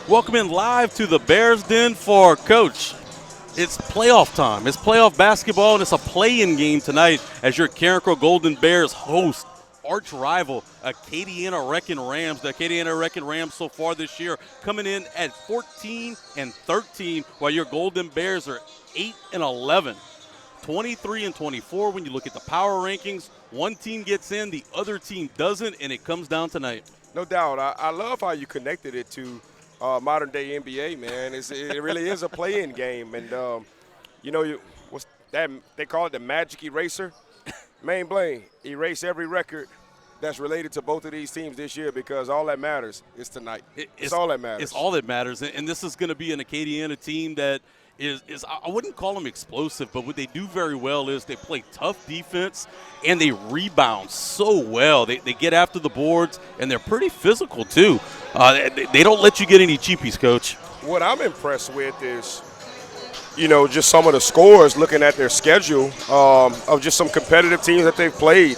Welcome in live to the Bears Den for Coach. It's playoff time. It's playoff basketball, and it's a play-in game tonight as your Carencro Golden Bears host arch rival Acadiana Wrecking Rams. The Acadiana Wrecking Rams so far this year coming in at 14-13, while your Golden Bears are 8-11. 23-24 when you look at the power rankings. One team gets in, the other team doesn't, and it comes down tonight. No doubt. I love how you connected it to modern-day NBA, man. It really is a play-in game. And, what's that? They call it the Magic Eraser. Main Blaine, erase every record that's related to both of these teams this year because all that matters is tonight. It's all that matters. It's all that matters. And this is going to be an Acadiana team that is I wouldn't call them explosive, but what they do very well is they play tough defense and they rebound so well. They get after the boards, and they're pretty physical too. They don't let you get any cheapies, Coach. What I'm impressed with is, just some of the scores, looking at their schedule of just some competitive teams that they've played.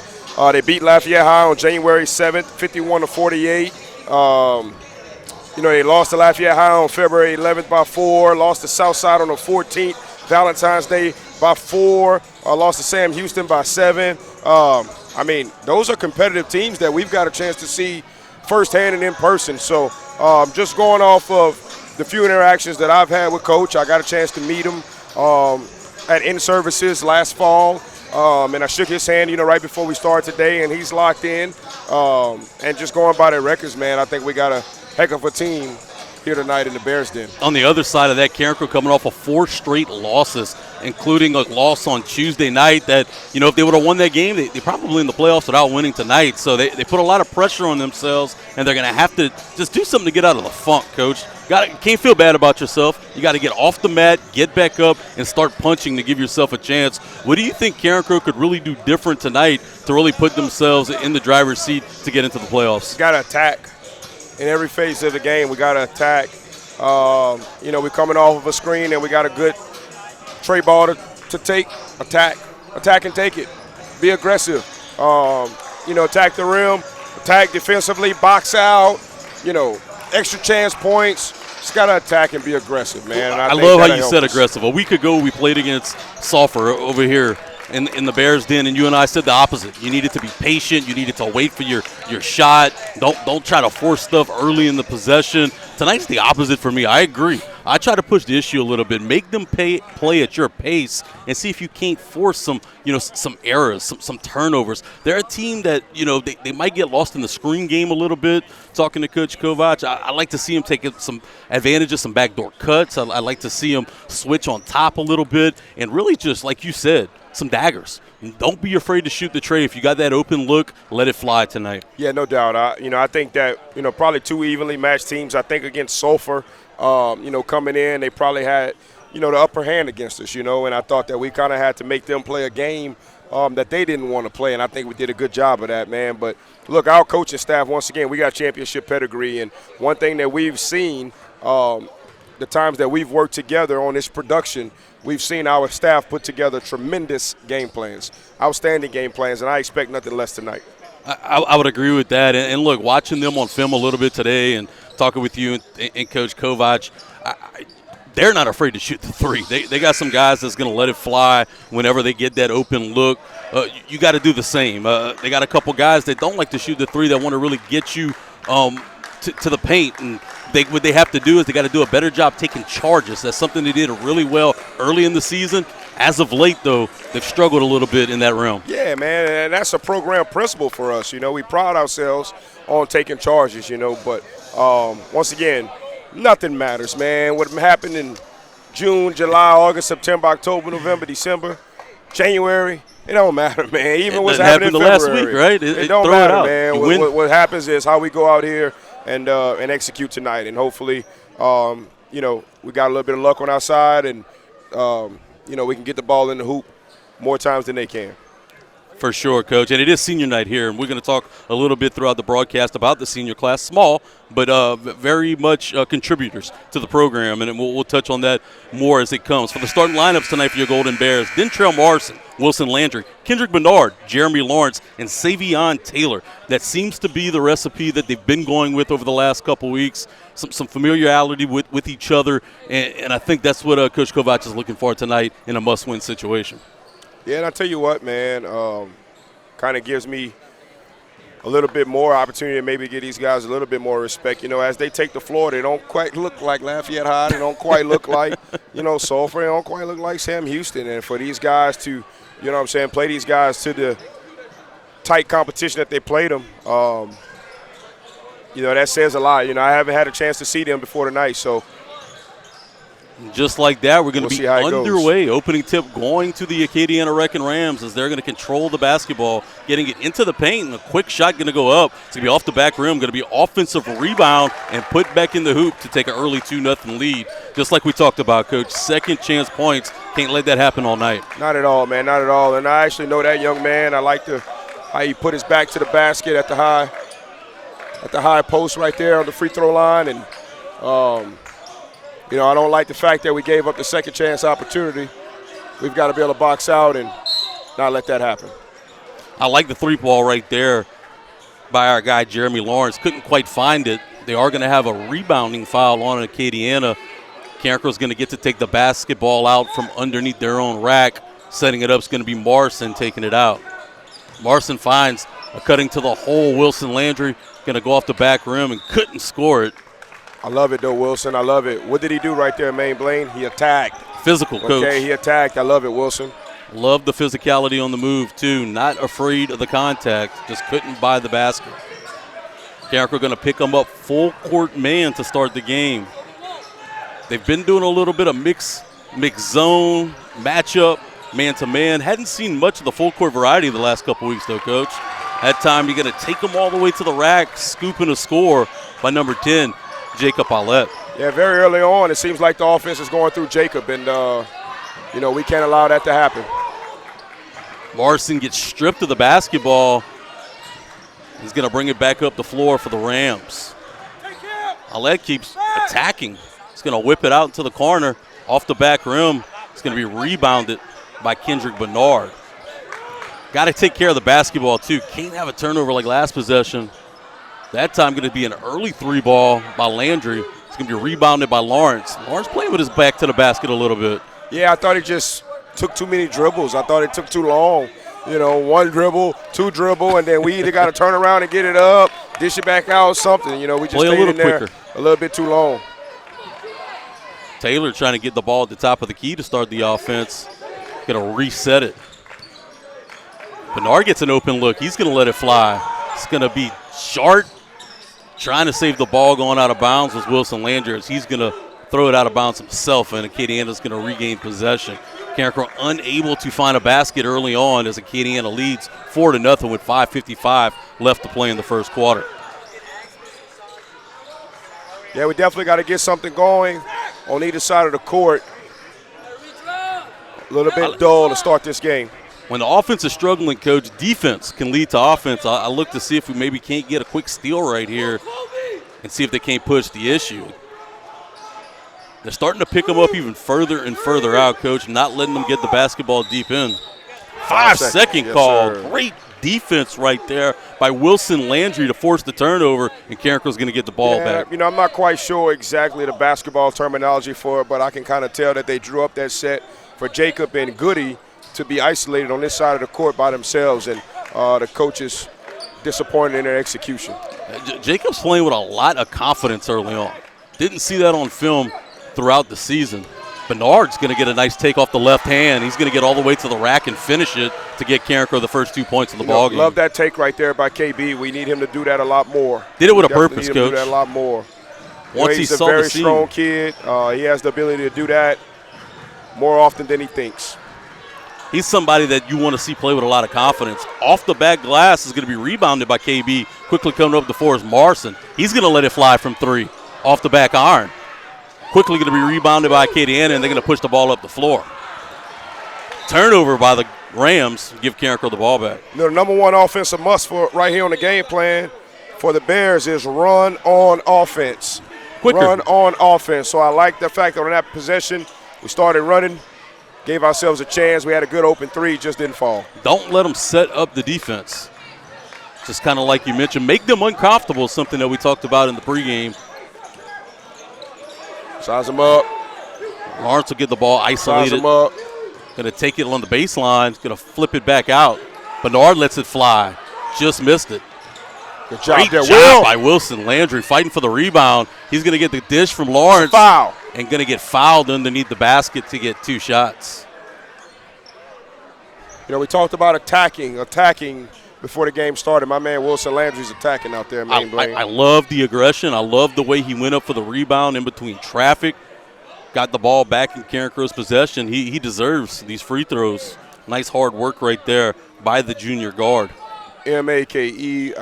They beat Lafayette High on January 7th, 51-48. They lost to Lafayette High on February 11th by 4, lost to Southside on the 14th, Valentine's Day by 4, lost to Sam Houston by 7. Those are competitive teams that we've got a chance to see firsthand and in person. So just going off of the few interactions that I've had with Coach, I got a chance to meet him at in-services last fall. And I shook his hand, right before we started today, and he's locked in. And just going by their records, man, I think we got a heck of a team here tonight in the Bears Den. On the other side of that, Carencro coming off of 4 straight losses, including a loss on Tuesday night that, if they would have won that game, they probably in the playoffs without winning tonight. So they put a lot of pressure on themselves, and they're going to have to just do something to get out of the funk, Coach. Can't feel bad about yourself. You got to get off the mat, get back up, and start punching to give yourself a chance. What do you think Carencro could really do different tonight to really put themselves in the driver's seat to get into the playoffs? Got to attack. In every phase of the game, we got to attack. We're coming off of a screen, and we got a good tray ball to take, attack and take it. Be aggressive. Attack the rim, attack defensively, box out, extra chance points. Just got to attack and be aggressive, man. And I love how you said aggressive. A week ago, we played against Sulphur over here in the Bears Den, and you and I said the opposite. You needed to be patient. You needed to wait for your shot. Don't try to force stuff early in the possession. Tonight's the opposite for me. I agree. I try to push the issue a little bit. Make them play at your pace and see if you can't force some errors, some turnovers. They're a team that, they might get lost in the screen game a little bit. Talking to Coach Kovac, I like to see him take some advantage of some backdoor cuts. I like to see him switch on top a little bit and really just, like you said, some daggers. Don't be afraid to shoot the tray. If you got that open look, let it fly tonight. Yeah, no doubt. I think that, probably 2 evenly matched teams. I think against Sulphur, coming in, they probably had, the upper hand against us, and I thought that we kind of had to make them play a game that they didn't want to play, and I think we did a good job of that, man. But, look, our coaching staff, once again, we got championship pedigree, and one thing that we've seen the times that we've worked together on this production, we've seen our staff put together tremendous game plans, outstanding game plans, and I expect nothing less tonight. I would agree with that. And look, watching them on film a little bit today and talking with you and Coach Kovac, they're not afraid to shoot the three. They got some guys that's going to let it fly whenever they get that open look. You got to do the same. They got a couple guys that don't like to shoot the three that want to really get you to the paint, and what they have to do is they got to do a better job taking charges. That's something they did really well early in the season. As of late, though, they've struggled a little bit in that realm. Yeah, man, and that's a program principle for us. We pride ourselves on taking charges, but once again, nothing matters, man. What happened in June, July, August, September, October, November, December, January, it don't matter, man. Even what's happening in February. Last week, right? It don't matter, man. What happens is how we go out here and execute tonight. And hopefully, we got a little bit of luck on our side, and, we can get the ball in the hoop more times than they can. For sure, Coach. And it is senior night here, and we're going to talk a little bit throughout the broadcast about the senior class. Small, but very much contributors to the program, and we'll touch on that more as it comes. For the starting lineups tonight for your Golden Bears, Dentrell Morrison, Wilson Landry, Kendrick Bernard, Jeremy Lawrence, and Savion Taylor. That seems to be the recipe that they've been going with over the last couple weeks. Some familiarity with each other, and I think that's what Coach Kovac is looking for tonight in a must-win situation. Yeah, and I tell you what, man, kind of gives me a little bit more opportunity to maybe give these guys a little bit more respect. You know, as they take the floor, they don't quite look like Lafayette High. They don't quite look like, Sulphur. They don't quite look like Sam Houston. And for these guys to, play these guys to the tight competition that they played them, that says a lot. I haven't had a chance to see them before tonight, so. Just like that, we're going to be underway. Goes. Opening tip going to the Acadiana Wrecking Rams as they're going to control the basketball, getting it into the paint, and a quick shot going to go up. It's going to be off the back rim, going to be offensive rebound and put back in the hoop to take an early 2-0 lead. Just like we talked about, Coach, second chance points. Can't let that happen all night. Not at all, man, not at all. And I actually know that young man. I like how he put his back to the basket at the high post right there on the free throw line. And, I don't like the fact that we gave up the second chance opportunity. We've got to be able to box out and not let that happen. I like the three ball right there by our guy Jeremy Lawrence. Couldn't quite find it. They are going to have a rebounding foul on Acadiana. Carencro is going to get to take the basketball out from underneath their own rack. Setting it up is going to be Morrison taking it out. Morrison finds a cutting to the hole. Wilson Landry going to go off the back rim and couldn't score it. I love it, though, Wilson. I love it. What did he do right there, Maine Blaine? He attacked. Physical, Coach. Okay, he attacked. I love it, Wilson. Love the physicality on the move, too. Not afraid of the contact. Just couldn't buy the basket. Carencro going to pick him up full court man to start the game. They've been doing a little bit of mix zone, matchup, man-to-man. Hadn't seen much of the full court variety the last couple weeks, though, Coach. That time you're going to take them all the way to the rack, scooping a score by number 10. Jacob Paulette. Yeah, very early on, it seems like the offense is going through Jacob, and, we can't allow that to happen. Morrison gets stripped of the basketball. He's going to bring it back up the floor for the Rams. Paulette keeps attacking. He's going to whip it out into the corner, off the back rim. It's going to be rebounded by Kendrick Bernard. Got to take care of the basketball, too. Can't have a turnover like last possession. That time going to be an early three ball by Landry. It's going to be rebounded by Lawrence. Lawrence playing with his back to the basket a little bit. Yeah, I thought he just took too many dribbles. I thought it took too long. One dribble, two dribble, and then we either got to turn around and get it up, dish it back out, something. We just stayed in there a little bit too long. Taylor trying to get the ball at the top of the key to start the offense. Going to reset it. Bernard gets an open look. He's going to let it fly. It's going to be Shart trying to save the ball going out of bounds was Wilson Landry. He's going to throw it out of bounds himself, and Acadiana's going to regain possession. Carencro unable to find a basket early on as Acadiana leads 4-0 with 5:55 left to play in the first quarter. Yeah, we definitely got to get something going on either side of the court. A little bit dull to start this game. When the offense is struggling, Coach, defense can lead to offense. I look to see if we maybe can't get a quick steal right here and see if they can't push the issue. They're starting to pick them up even further and further out, Coach, not letting them get the basketball deep in. 5-second call. Yes, great defense right there by Wilson Landry to force the turnover, and Carencro's going to get the ball back. I'm not quite sure exactly the basketball terminology for it, but I can kind of tell that they drew up that set for Jacob and Goody to be isolated on this side of the court by themselves, and the coaches disappointed in their execution. Jacob's playing with a lot of confidence early on. Didn't see that on film throughout the season. Bernard's going to get a nice take off the left hand. He's going to get all the way to the rack and finish it to get Carencro the first 2 points of the ballgame. Love that take right there by KB. We need him to do that a lot more. Did it with a purpose, Coach. Do that a lot more. Once he's a very strong kid. He has the ability to do that more often than he thinks. He's somebody that you want to see play with a lot of confidence. Off the back glass is going to be rebounded by KB. Quickly coming up the floor is Morrison. He's going to let it fly from three. Off the back iron. Quickly going to be rebounded by Acadiana, and they're going to push the ball up the floor. Turnover by the Rams give Carencro the ball back. The number one offensive must for right here on the game plan for the Bears is run on offense. Quicker. Run on offense. So I like the fact that on that possession, we started running, gave ourselves a chance. We had a good open three, just didn't fall. Don't let them set up the defense. Just kind of like you mentioned, make them uncomfortable, something that we talked about in the pregame. Size them up. Lawrence will get the ball isolated. Size them up. Going to take it on the baseline. Going to flip it back out. Bernard lets it fly. Just missed it. Good job Great there, job Will. by Wilson. Landry fighting for the rebound. He's going to get the dish from Lawrence. Foul. And going to get fouled underneath the basket to get 2 shots. You know, we talked about attacking before the game started. My man Wilson Landry's attacking out there, man. I love the aggression. I love the way he went up for the rebound in between traffic. Got the ball back in Carencro's possession. He deserves these free throws. Nice hard work right there by the junior guard. Makeit.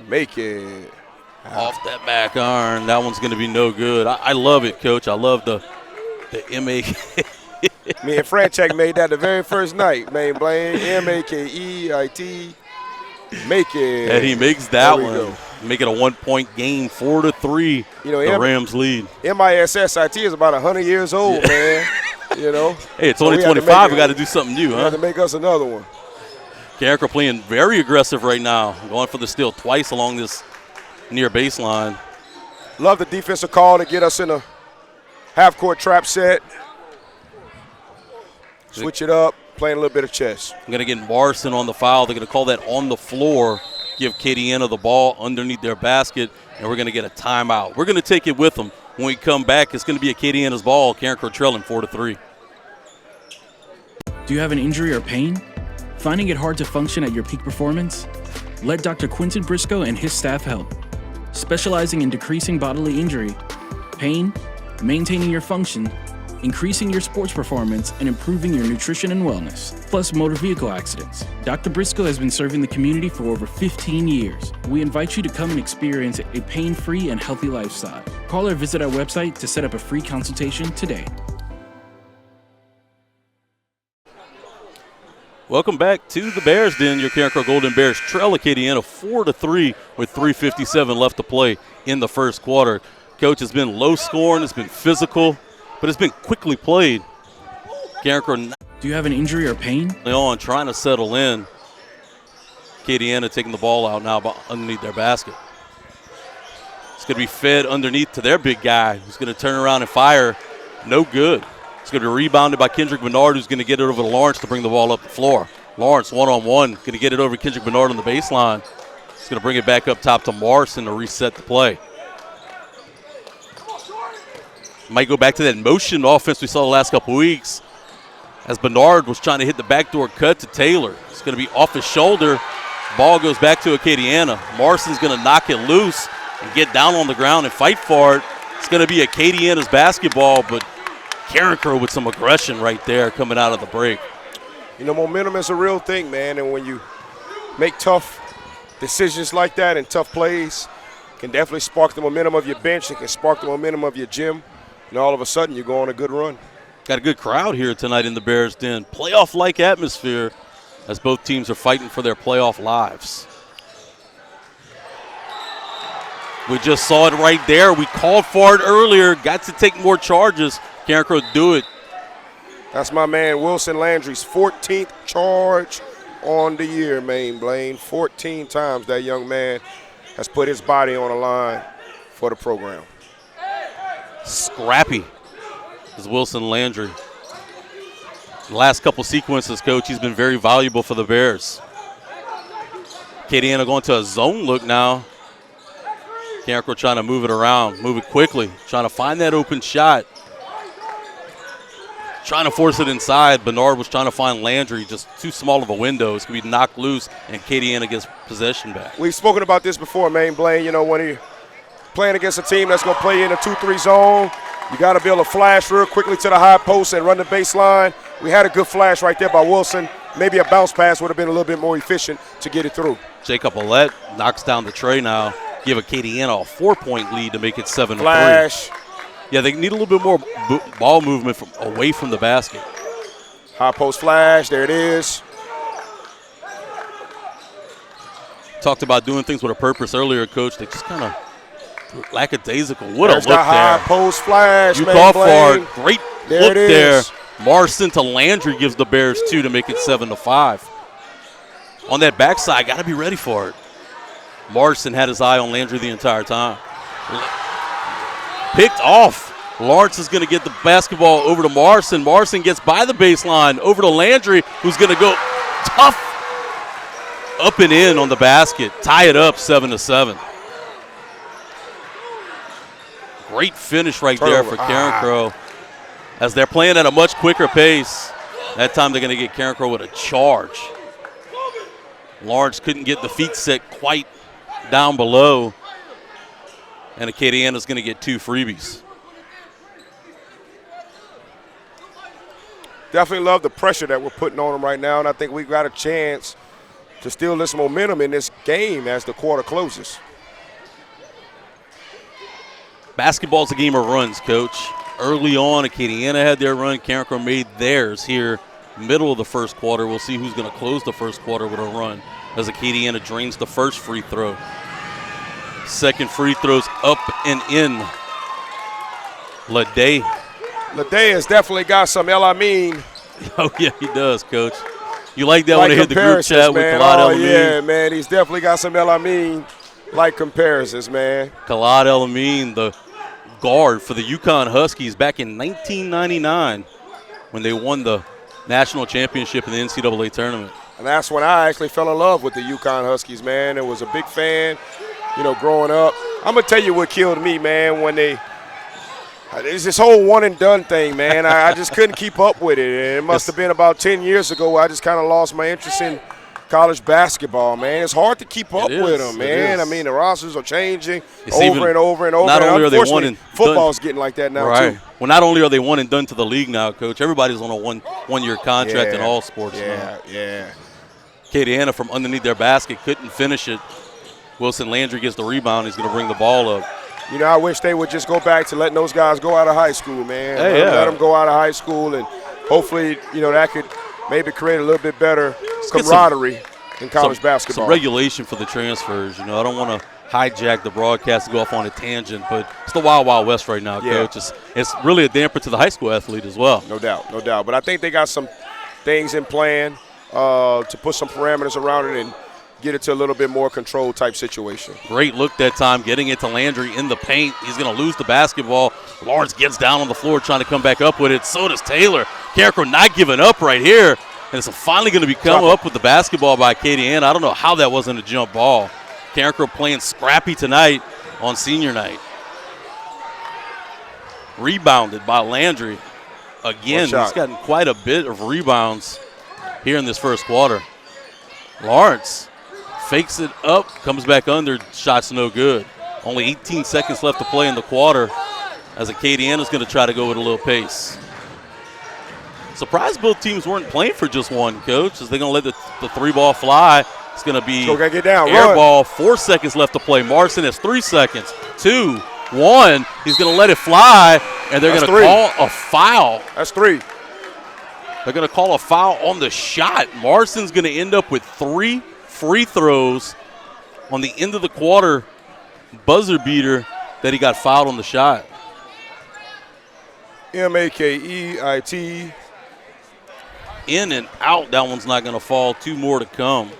Make it. Off that back iron. That one's going to be no good. I love it, Coach. I love the MAK. Me and Franchek made that the very first night, man. Blaine, Makeit. Make it. And he makes that There we one. go. Make it a 1-point game, 4-3. You know, the Rams lead. MISSIT is about 100 years old, man. You know. Hey, it's So only we had to 25. make We got to do something new, We had huh? to make us another one. Carencro playing very aggressive right now, going for the steal twice along this near baseline. Love the defensive call to get us in a half-court trap set. Switch it up, playing a little bit of chess. I'm going to get Morrison on the foul. They're going to call that on the floor, give Acadiana the ball underneath their basket, and we're going to get a timeout. We're going to take it with them. When we come back, it's going to be Acadiana's ball. Carencro trailing 4-3. Do you have an injury or pain? Finding it hard to function at your peak performance? Let Dr. Quinton Briscoe and his staff help. Specializing in decreasing bodily injury, pain, maintaining your function, increasing your sports performance, and improving your nutrition and wellness, plus motor vehicle accidents. Dr. Briscoe has been serving the community for over 15 years. We invite you to come and experience a pain-free and healthy lifestyle. Call or visit our website to set up a free consultation today. Welcome back to the Bears Den. Your Carencro Golden Bears trail Acadiana 4-3 with 3:57 left to play in the first quarter. Coach, it's been low scoring, it's been physical, but it's been quickly played. Carencro Do you have an injury or pain? on trying to settle in. Acadiana taking the ball out now underneath their basket. It's going to be fed underneath to their big guy who's going to turn around and fire. No good. It's going to be rebounded by Kendrick Bernard, who's going to get it over to Lawrence to bring the ball up the floor. Lawrence one-on-one, going to get it over to Kendrick Bernard on the baseline. He's going to bring it back up top to Morrison to reset the play. Might go back to that motion offense we saw the last couple weeks as Bernard was trying to hit the backdoor cut to Taylor. It's going to be off his shoulder. Ball goes back to Acadiana. Morrison's going to knock it loose and get down on the ground and fight for it. It's going to be Acadiana's basketball, but Carencro with some aggression right there coming out of the break. You know, momentum is a real thing, man, and when you make tough decisions like that and tough plays, it can definitely spark the momentum of your bench. It can spark the momentum of your gym, and all of a sudden you go on a good run. Got a good crowd here tonight in the Bears Den. Playoff-like atmosphere as both teams are fighting for their playoff lives. We just saw it right there. We called for it earlier. Got to take more charges. Carencro do it. That's my man Wilson Landry's 14th charge on the year, man, Blaine. 14 times that young man has put his body on the line for the program. Scrappy is Wilson Landry. The last couple sequences, Coach, he's been very valuable for the Bears. Acadiana going to a zone look now. Carencro trying to move it around, move it quickly, trying to find that open shot. Trying to force it inside. Bernard was trying to find Landry, just too small of a window. It's going to be knocked loose, and Acadiana gets possession back. We've spoken about this before, man, Blaine. You know, when you're playing against a team that's going to play in a 2-3 zone, you got to be able to flash real quickly to the high post and run the baseline. We had a good flash right there by Wilson. Maybe a bounce pass would have been a little bit more efficient to get it through. Jacob Ouellette knocks down the tray now. Give Acadiana a 4-point lead to make it 7-3. Flash. Yeah, they need a little bit more ball movement away from the basket. High post flash. There it is. Talked about doing things with a purpose earlier, Coach. They just kind of lackadaisical. What There's a look the high there. post flash. You man, called for Blaine. it. Great There look it there. is. Marson to Landry gives the Bears 2 to make it 7-5. On that backside, got to be ready for it. Marson had his eye on Landry the entire time. Picked off. Lawrence is going to get the basketball over to Marson. Marson gets by the baseline over to Landry, who's going to go tough up and in on the basket. Tie it up 7-7. Great finish right there for Carencro. As they're playing at a much quicker pace, that time they're going to get Carencro with a charge. Lawrence couldn't get the feet set quite down below, and Acadiana's going to get 2 freebies. Definitely love the pressure that we're putting on them right now, and I think we've got a chance to steal this momentum in this game as the quarter closes. Basketball's a game of runs, Coach. Early on, Acadiana had their run. Carencro made theirs here, middle of the first quarter. We'll see who's going to close the first quarter with a run as Acadiana drains the first free throw. Second free throw's up and in. Lede. Lede has definitely got some El-Amin. Oh, yeah, he does, Coach. You like that like when they hit the group chat with man. Kalad Oh, El-Amin? yeah, man. He's definitely got some El-Amin like comparisons, man. Kalad El-Amin, the guard for the UConn Huskies back in 1999 when they won the national championship in the NCAA tournament. And that's when I actually fell in love with the UConn Huskies, man. I was a big fan, growing up. I'm going to tell you what killed me, man, when it's this whole one-and-done thing, man. I just couldn't keep up with it. And it must have been about 10 years ago I just kind of lost my interest in college basketball, man. It's hard to keep up with them, man. I mean, the rosters are changing over and over and over. Not only are they one and football's getting like that now, too. Well, not only are they one and done to the league now, Coach, everybody's on a one-year contract in all sports now. Yeah. Acadiana from underneath their basket couldn't finish it. Wilson Landry gets the rebound. He's going to bring the ball up. I wish they would just go back to letting those guys go out of high school, man. Let them go out of high school, and hopefully, that could maybe create a little bit better camaraderie in college basketball. Some regulation for the transfers. I don't want to hijack the broadcast and go off on a tangent, but it's the Wild Wild West right now, Coach. It's really a damper to the high school athlete as well. No doubt. But I think they got some things in plan to put some parameters around it and get it to a little bit more controlled type situation. Great look that time, getting it to Landry in the paint. He's going to lose the basketball. Lawrence gets down on the floor trying to come back up with it. So does Taylor. Carencro not giving up right here. And it's finally going to be coming up with the basketball by Acadiana. I don't know how that wasn't a jump ball. Carencro playing scrappy tonight on senior night. Rebounded by Landry. Again, he's gotten quite a bit of rebounds here in this first quarter. Lawrence fakes it up, comes back under, shot's no good. Only 18 seconds left to play in the quarter as Acadiana's going to try to go with a little pace. Surprised both teams weren't playing for just one, Coach, as they're going to let the three ball fly. It's going to be get down, air ball, 4 seconds left to play. Marson has 3 seconds, 2, 1. He's going to let it fly, and they're going to call a foul. That's 3. They're going to call a foul on the shot. Marson's going to end up with 3 free throws on the end of the quarter buzzer beater that he got fouled on the shot. Makeit. In and out. That one's not going to fall. 2 more to come.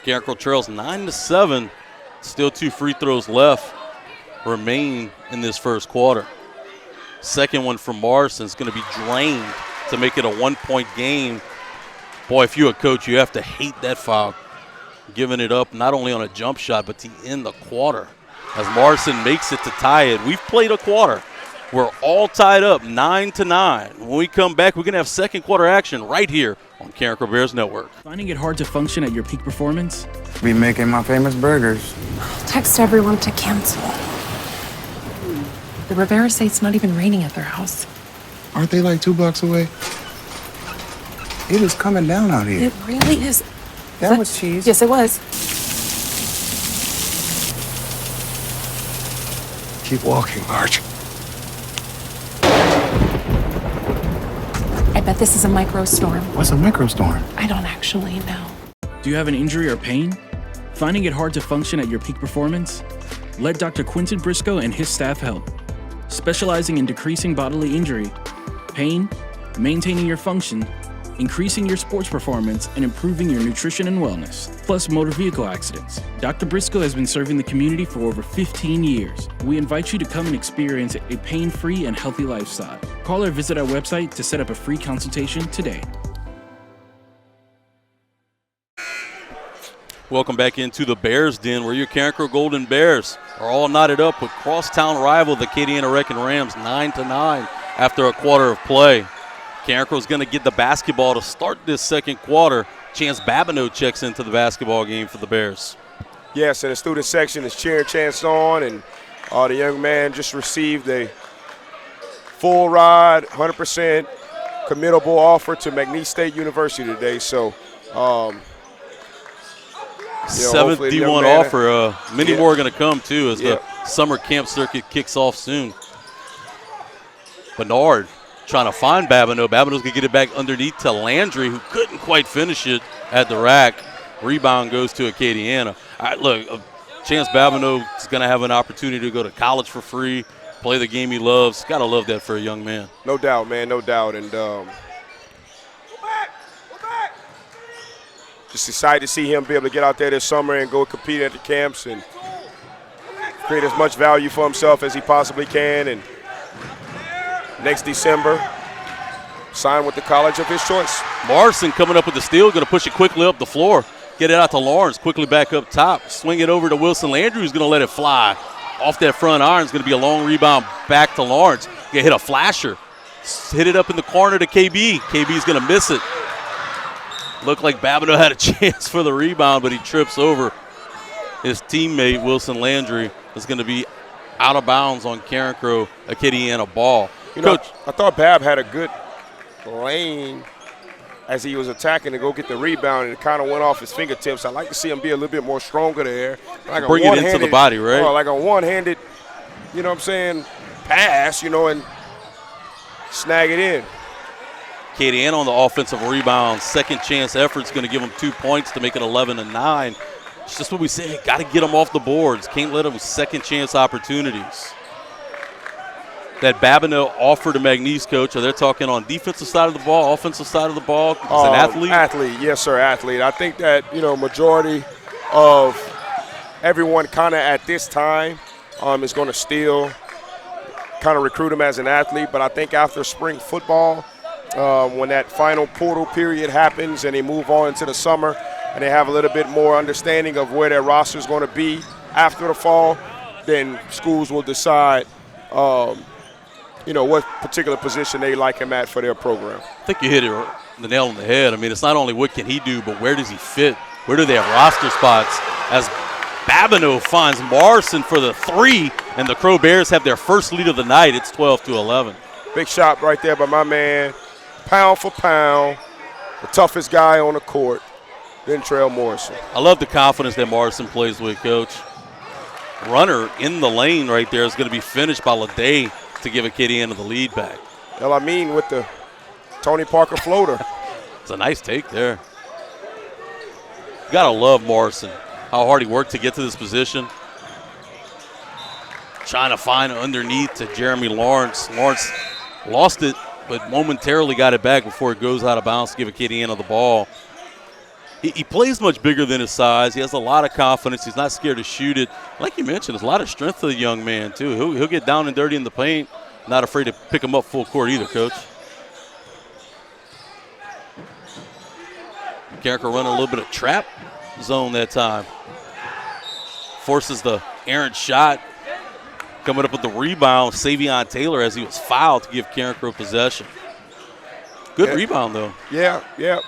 Carencro trails 9-7. Still 2 free throws left remain in this first quarter. Second one from Marson's going to be drained to make it a 1-point game. Boy, if you're a coach, you have to hate that foul. Giving it up not only on a jump shot, but to end the quarter. As Marson makes it to tie it. We've played a quarter. We're all tied up 9-9. When we come back, we're going to have second quarter action right here on Carencro Bears Network. Finding it hard to function at your peak performance? Be making my famous burgers. Text everyone to cancel. The Rivera say it's not even raining at their house. Aren't they like 2 blocks away? It is coming down out here. It really is. That was cheese. Yes, it was. Keep walking, Marge. At bet this is a microstorm. What's a microstorm? I don't actually know. Do you have an injury or pain? Finding it hard to function at your peak performance? Let Dr. Quinton Briscoe and his staff help. Specializing in decreasing bodily injury, pain, maintaining your function, increasing your sports performance, and improving your nutrition and wellness, plus motor vehicle accidents. Dr. Briscoe has been serving the community for over 15 years. We invite you to come and experience a pain-free and healthy lifestyle. Call or visit our website to set up a free consultation today. Welcome back into the Bears Den, where your Carencro Golden Bears are all knotted up with crosstown rival, the Acadiana Wrecking Rams, 9-9 after a quarter of play. Carencro's going to get the basketball to start this second quarter. Chance Babineau checks into the basketball game for the Bears. Yes, and the student section is cheering Chance on, and the young man just received a full ride, 100% committable offer to McNeese State University today. So, seventh D1 offer. Many more are going to come, too, as the summer camp circuit kicks off soon. Bernard trying to find Babineau. Babineau's going to get it back underneath to Landry, who couldn't quite finish it at the rack. Rebound goes to Acadiana. All right, look, Chance Babineau is going to have an opportunity to go to college for free, play the game he loves. Got to love that for a young man. No doubt, man, no doubt. And just excited to see him be able to get out there this summer and go compete at the camps and create as much value for himself as he possibly can. And next December, sign with the college of his choice. Morrison coming up with the steal, going to push it quickly up the floor. Get it out to Lawrence, quickly back up top. Swing it over to Wilson Landry, who's going to let it fly. Off that front iron is going to be a long rebound back to Lawrence. Going to hit a flasher. Hit it up in the corner to KB. KB's going to miss it. Looked like Babineau had a chance for the rebound, but he trips over his teammate, Wilson Landry. Is going to be out of bounds on Carencro Acadiana ball. Coach, I thought Bab had a good lane as he was attacking to go get the rebound, and it kind of went off his fingertips. I'd like to see him be a little bit more stronger there. Like bring it into the body, right? Like a one-handed, you know what I'm saying, pass, and snag it in. Acadiana on the offensive rebound. Second chance effort's going to give them 2 points to make it 11-9. It's just what we said. Got to get them off the boards. Can't let them second chance opportunities. That Babineau offer to McNeese, coach, are they talking on defensive side of the ball, offensive side of the ball? Is an athlete? Athlete, yes, sir, athlete. I think that, majority of everyone kind of at this time is going to still kind of recruit him as an athlete. But I think after spring football, when that final portal period happens and they move on into the summer and they have a little bit more understanding of where their roster is going to be after the fall, then schools will decide what particular position they like him at for their program. I think you hit the nail on the head. I mean, it's not only what can he do, but where does he fit? Where do they have roster spots? As Babineau finds Morrison for the three, and the Crow Bears have their first lead of the night. It's 12-11. Big shot right there by my man, pound for pound, the toughest guy on the court, Ventrell Morrison. I love the confidence that Morrison plays with, Coach. Runner in the lane right there is going to be finished by Lede to give Acadiana the lead back. El Amin with the Tony Parker floater. It's a nice take there. You got to love Morrison, how hard he worked to get to this position. Trying to find underneath to Jeremy Lawrence. Lawrence lost it, but momentarily got it back before it goes out of bounds to give Acadiana the ball. He plays much bigger than his size. He has a lot of confidence. He's not scared to shoot it. Like you mentioned, there's a lot of strength to the young man, too. He'll get down and dirty in the paint. Not afraid to pick him up full court either, Coach. Carencro running a little bit of trap zone that time. Forces the errant shot. Coming up with the rebound, Savion Taylor, as he was fouled to give Carencro possession. Good rebound, though. Yeah.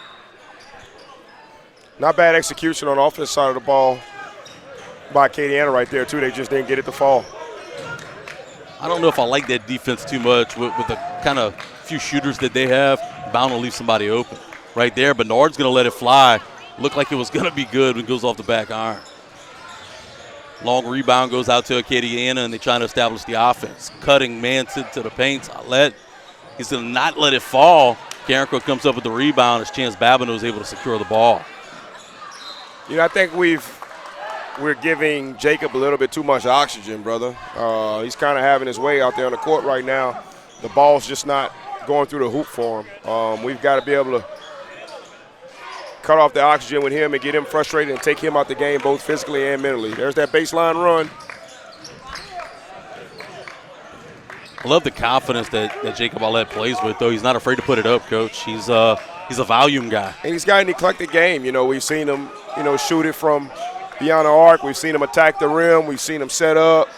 Not bad execution on the offensive side of the ball by Acadiana right there, too. They just didn't get it to fall. I don't know if I like that defense too much with the kind of few shooters that they have. Bound to leave somebody open. Right there, Bernard's going to let it fly. Looked like it was going to be good when it goes off the back iron. Long rebound goes out to Acadiana, and they're trying to establish the offense. Cutting man to the paint. He's going to not let it fall. Carencro comes up with the rebound as Chance Babineau is able to secure the ball. You know, I think we're giving Jacob a little bit too much oxygen, brother. He's kind of having his way out there on the court right now. The ball's just not going through the hoop for him. We've got to be able to cut off the oxygen with him and get him frustrated and take him out the game both physically and mentally. There's that baseline run. I love the confidence that Jacob Alette plays with, though. He's not afraid to put it up, Coach. He's a volume guy. And he's got an eclectic game. You know, we've seen him, shoot it from beyond the arc. We've seen him attack the rim. We've seen him set up.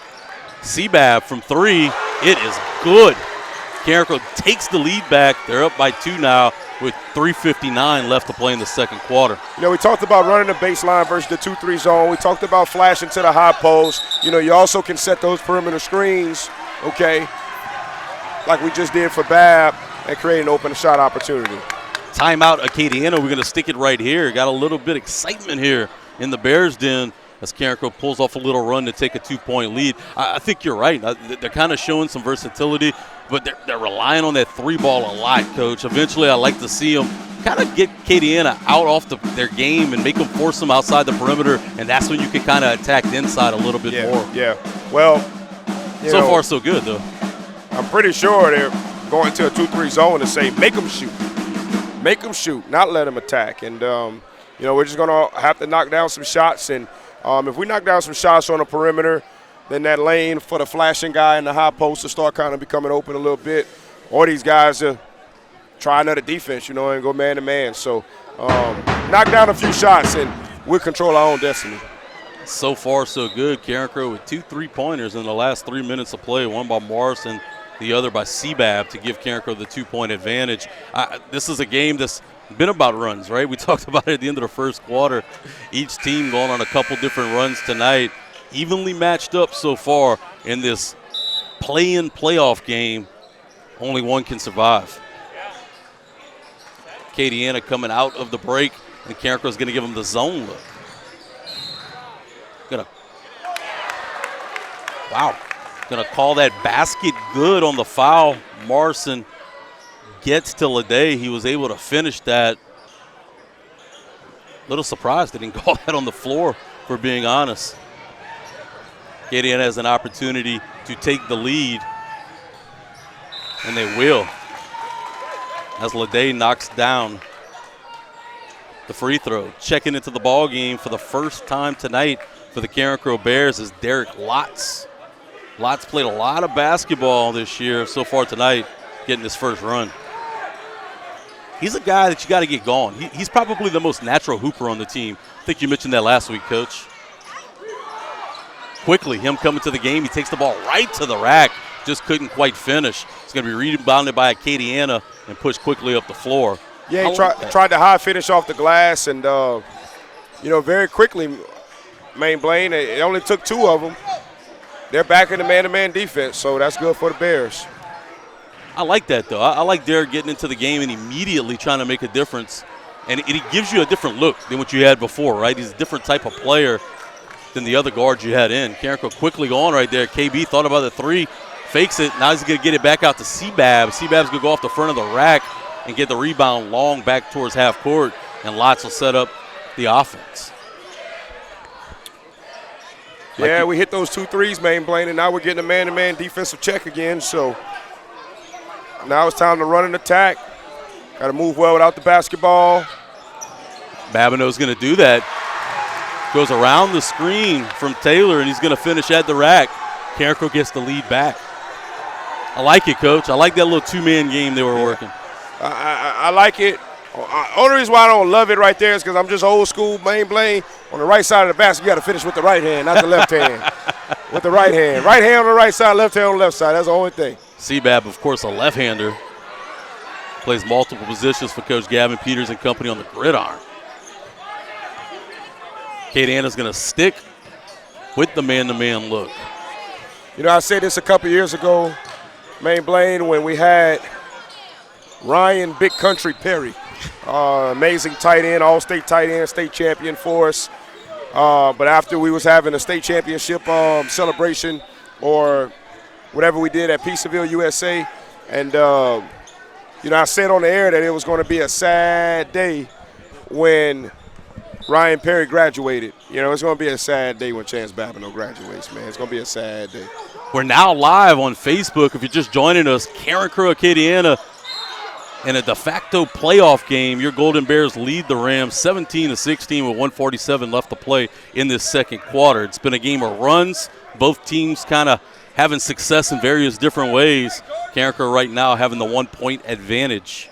Sebab from 3. It is good. Carencro takes the lead back. They're up by 2 now with 3:59 left to play in the second quarter. You know, we talked about running the baseline versus the 2-3 zone. We talked about flashing to the high post. You know, you also can set those perimeter screens, okay, like we just did for Bab, and create an open shot opportunity. Timeout, Acadiana. We're going to stick it right here. Got a little bit of excitement here in the Bears' den as Carencro pulls off a little run to take a 2-point lead. I think you're right. They're kind of showing some versatility, but they're relying on that 3-ball a lot, Coach. Eventually, I like to see them kind of get Acadiana out off their game and make them force them outside the perimeter, and that's when you can kind of attack the inside a little bit more. Yeah, well, so far so good, though. I'm pretty sure they're going to a 2-3 zone to say, make them shoot. Make them shoot, not let them attack. And, we're just going to have to knock down some shots. And if we knock down some shots on the perimeter, then that lane for the flashing guy in the high post will start kind of becoming open a little bit. Or these guys try another defense, and go man-to-man. So knock down a few shots, and we'll control our own destiny. So far, so good. Carencro with 2 3-pointers in the last 3 minutes of play, one by Morrison, the other by Sebab to give Carencro the 2-point advantage. This is a game that's been about runs, right? We talked about it at the end of the first quarter. Each team going on a couple different runs tonight. Evenly matched up so far in this play-in playoff game. Only one can survive. Acadiana coming out of the break, and Carencro's going to give them the zone look. Gonna call that basket good on the foul. Morrison gets to Lede. He was able to finish that. Little surprised they didn't call that on the floor, for being honest. Acadiana has an opportunity to take the lead, and they will. As Lede knocks down the free throw. Checking into the ball game for the first time tonight for the Carencro Bears is Derek Lotz. Lotz played a lot of basketball this year so far tonight, getting his first run. He's a guy that you got to get going. He's probably the most natural hooper on the team. I think you mentioned that last week, Coach. Quickly, him coming to the game, he takes the ball right to the rack, just couldn't quite finish. It's going to be rebounded by Acadiana and pushed quickly up the floor. Yeah, he tried to high finish off the glass, and, very quickly, Main Blaine, it only took 2 of them. They're back in the man-to-man defense, so that's good for the Bears. I like that, though. I like Derek getting into the game and immediately trying to make a difference. And it gives you a different look than what you had before, right? He's a different type of player than the other guards you had in. Carencro quickly going right there. KB thought about the 3, fakes it. Now he's going to get it back out to Sebab. Sebab's going to go off the front of the rack and get the rebound long back towards half court, and Lotz will set up the offense. Yeah, we hit those 2 threes, Main Blaine, and now we're getting a man-to-man defensive check again. So now it's time to run an attack. Got to move well without the basketball. Babineau's going to do that. Goes around the screen from Taylor, and he's going to finish at the rack. Carencro gets the lead back. I like it, Coach. I like that little 2-man game they were working. I like it. Only reason why I don't love it right there is because I'm just old school, Main Blaine. On the right side of the basket, you got to finish with the right hand, not the left hand. With the right hand. Right hand on the right side, left hand on the left side. That's the only thing. Sebab, of course, a left-hander. Plays multiple positions for Coach Gavin Peters and company on the gridiron. Acadiana's going to stick with the man-to-man look. I said this a couple years ago, Main Blaine, when we had Ryan Big Country Perry. Amazing tight end, all-state tight end, state champion for us. But after we was having a state championship celebration or whatever we did at Peaceville, USA, and I said on the air that it was going to be a sad day when Ryan Perry graduated. It's going to be a sad day when Chance Babineau graduates, man. It's going to be a sad day. We're now live on Facebook. If you're just joining us, Carencro Acadiana in a de facto playoff game. Your Golden Bears lead the Rams 17-16 with 1:47 left to play in this second quarter. It's been a game of runs. Both teams kind of having success in various different ways. Carencro right now having the 1-point advantage.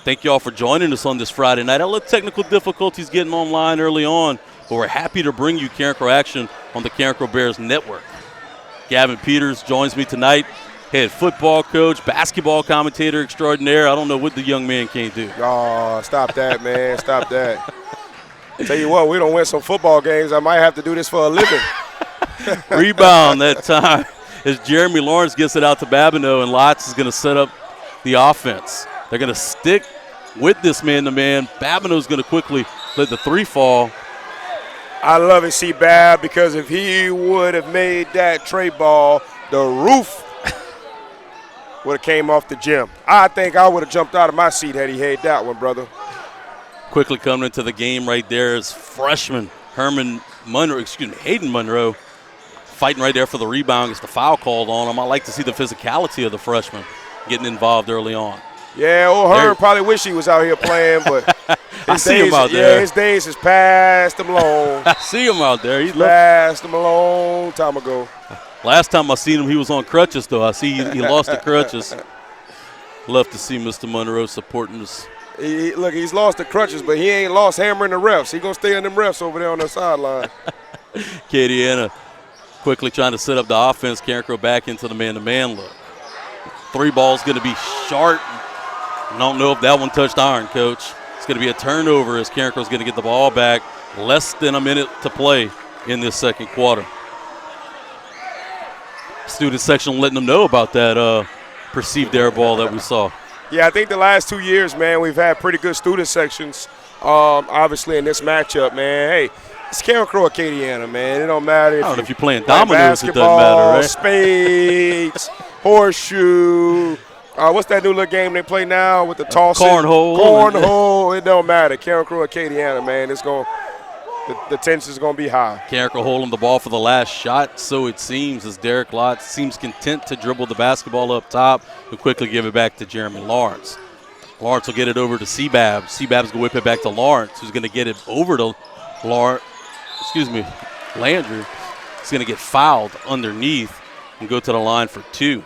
Thank you all for joining us on this Friday night. A little technical difficulties getting online early on, but we're happy to bring you Carencro action on the Carencro Bears Network. Gavin Peters joins me tonight, head football coach, basketball commentator extraordinaire. I don't know what the young man can't do. Oh, stop that, man. Stop that. Tell you what, we don't win some football games. I might have to do this for a living. Rebound that time as Jeremy Lawrence gets it out to Babineau, and Lotz is going to set up the offense. They're going to stick with this man-to-man. Babineau's going to quickly let the three fall. I love it, C-Bab, because if he would have made that tray ball, the roof would have came off the gym. I think I would have jumped out of my seat had he had that one, brother. Quickly coming into the game right there is freshman Hayden Monroe fighting right there for the rebound. Gets the foul called on him. I like to see the physicality of the freshman getting involved early on. Yeah, old Herb probably wish he was out here playing, but I see him out there. Yeah, his days has passed him long. I see him out there. He's passed him a long time ago. Last time I seen him, he was on crutches, though. I see he lost the crutches. Love to see Mr. Monroe supporting us. Look, he's lost the crutches, but he ain't lost hammering the refs. He going to stay on them refs over there on the sideline. Acadiana quickly trying to set up the offense. Carencro back into the man-to-man look. Three ball's going to be short. I don't know if that one touched iron, Coach. It's going to be a turnover as Carencro's going to get the ball back. Less than a minute to play in this second quarter. Student section letting them know about that perceived air ball that we saw. Yeah, I think the last 2 years, man, we've had pretty good student sections. Obviously, in this matchup, man, hey, it's Carencro Acadiana, man. It don't matter. I don't know if you're playing dominoes, it doesn't basketball, matter, right? Spades, horseshoe. What's that new little game they play now with the tossing? Cornhole. Cornhole. It don't matter. Carencro Acadiana, man. The tension's going to be high. Carencro holding the ball for the last shot, so it seems, as Derek Lott seems content to dribble the basketball up top and quickly give it back to Jeremy Lawrence. Lawrence will get it over to C-Bab. C-Bab's going to whip it back to Lawrence, who's going to get it over to Landry. He's going to get fouled underneath and go to the line for two.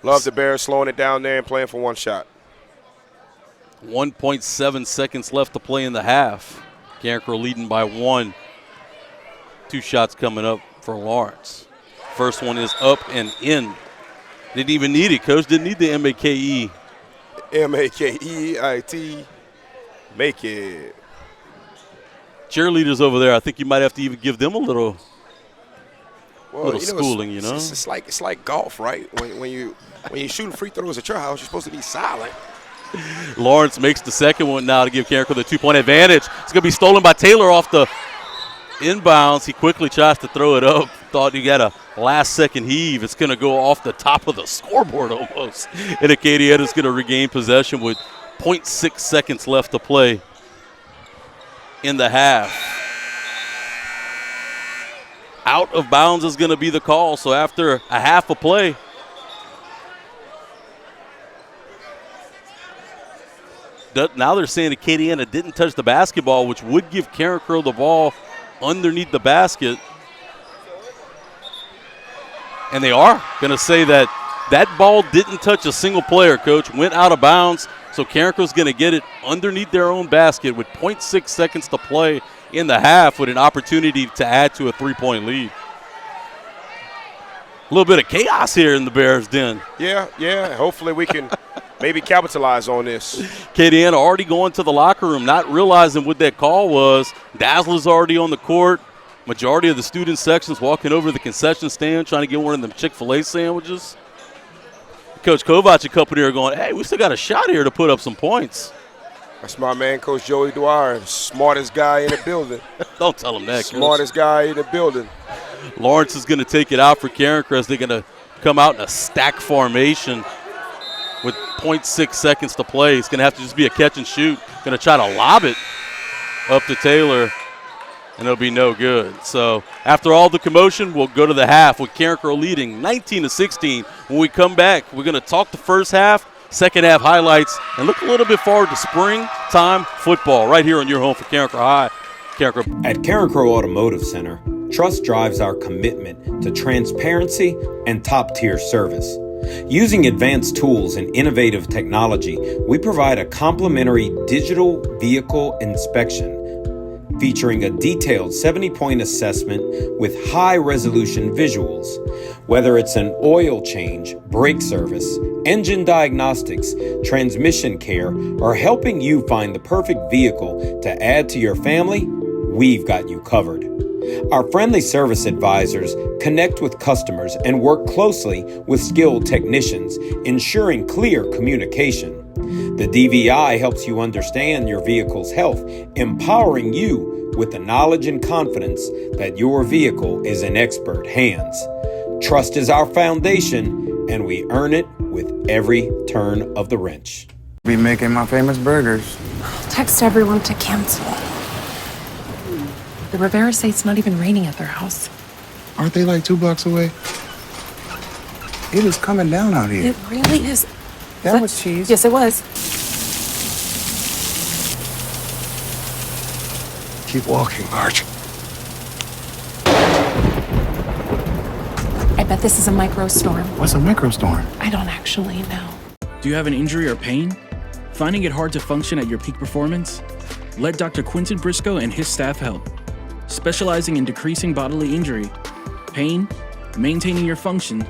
Love the Bears slowing it down there and playing for one shot. 1.7 seconds left to play in the half. Carencro leading by one. Two shots coming up for Lawrence. First one is up and in. Didn't even need it, Coach. Didn't need the M-A-K-E. M-A-K-E-I-T. Make it. Cheerleaders over there, I think you might have to even give them a little schooling, It's like golf, right? When you shoot free throws at your house, you're supposed to be silent. Lawrence makes the second one now to give Carencro the 2-point advantage. It's going to be stolen by Taylor off the inbounds. He quickly tries to throw it up. Thought he got a last-second heave. It's going to go off the top of the scoreboard almost. And Acadiana's going to regain possession with 0.6 seconds left to play in the half. Out of bounds is going to be the call. So after a half of play, now they're saying Acadiana didn't touch the basketball, which would give Carencro the ball underneath the basket. And they are going to say that ball didn't touch a single player, Coach. Went out of bounds, so Carencro's going to get it underneath their own basket with 0.6 seconds to play in the half with an opportunity to add to a 3-point lead. A little bit of chaos here in the Bears' den. Yeah. Hopefully we can maybe capitalize on this. Acadiana already going to the locker room, not realizing what that call was. Dazzler's already on the court. Majority of the student sections walking over to the concession stand trying to get one of them Chick-fil-A sandwiches. Coach Kovac and company are going, hey, we still got a shot here to put up some points. That's my man, Coach Joey Dwyer, smartest guy in the building. Don't tell him that, Smartest guy in the building. Lawrence is going to take it out for Carencro as they're going to come out in a stack formation with 0.6 seconds to play. It's going to have to just be a catch and shoot. Going to try to lob it up to Taylor, and it'll be no good. So after all the commotion, we'll go to the half with Carencro leading 19-16. When we come back, we're going to talk the first half, second half highlights, and look a little bit forward to springtime football right here on your home for Carencro High. Carencro. At Carencro Automotive Center, trust drives our commitment to transparency and top-tier service. Using advanced tools and innovative technology, we provide a complimentary digital vehicle inspection featuring a detailed 70-point assessment with high-resolution visuals. Whether it's an oil change, brake service, engine diagnostics, transmission care, or helping you find the perfect vehicle to add to your family, we've got you covered. Our friendly service advisors connect with customers and work closely with skilled technicians, ensuring clear communication. The DVI helps you understand your vehicle's health, empowering you with the knowledge and confidence that your vehicle is in expert hands. Trust is our foundation, and we earn it with every turn of the wrench. Be making my famous burgers. Text everyone to cancel. The Rivera say it's not even raining at their house. Aren't they like 2 blocks away? It is coming down out here. It really is. That was cheese. Yes, it was. Keep walking, Marge. I bet this is a microstorm. What's a microstorm? I don't actually know. Do you have an injury or pain? Finding it hard to function at your peak performance? Let Dr. Quinton Briscoe and his staff help. Specializing in decreasing bodily injury, pain, maintaining your function,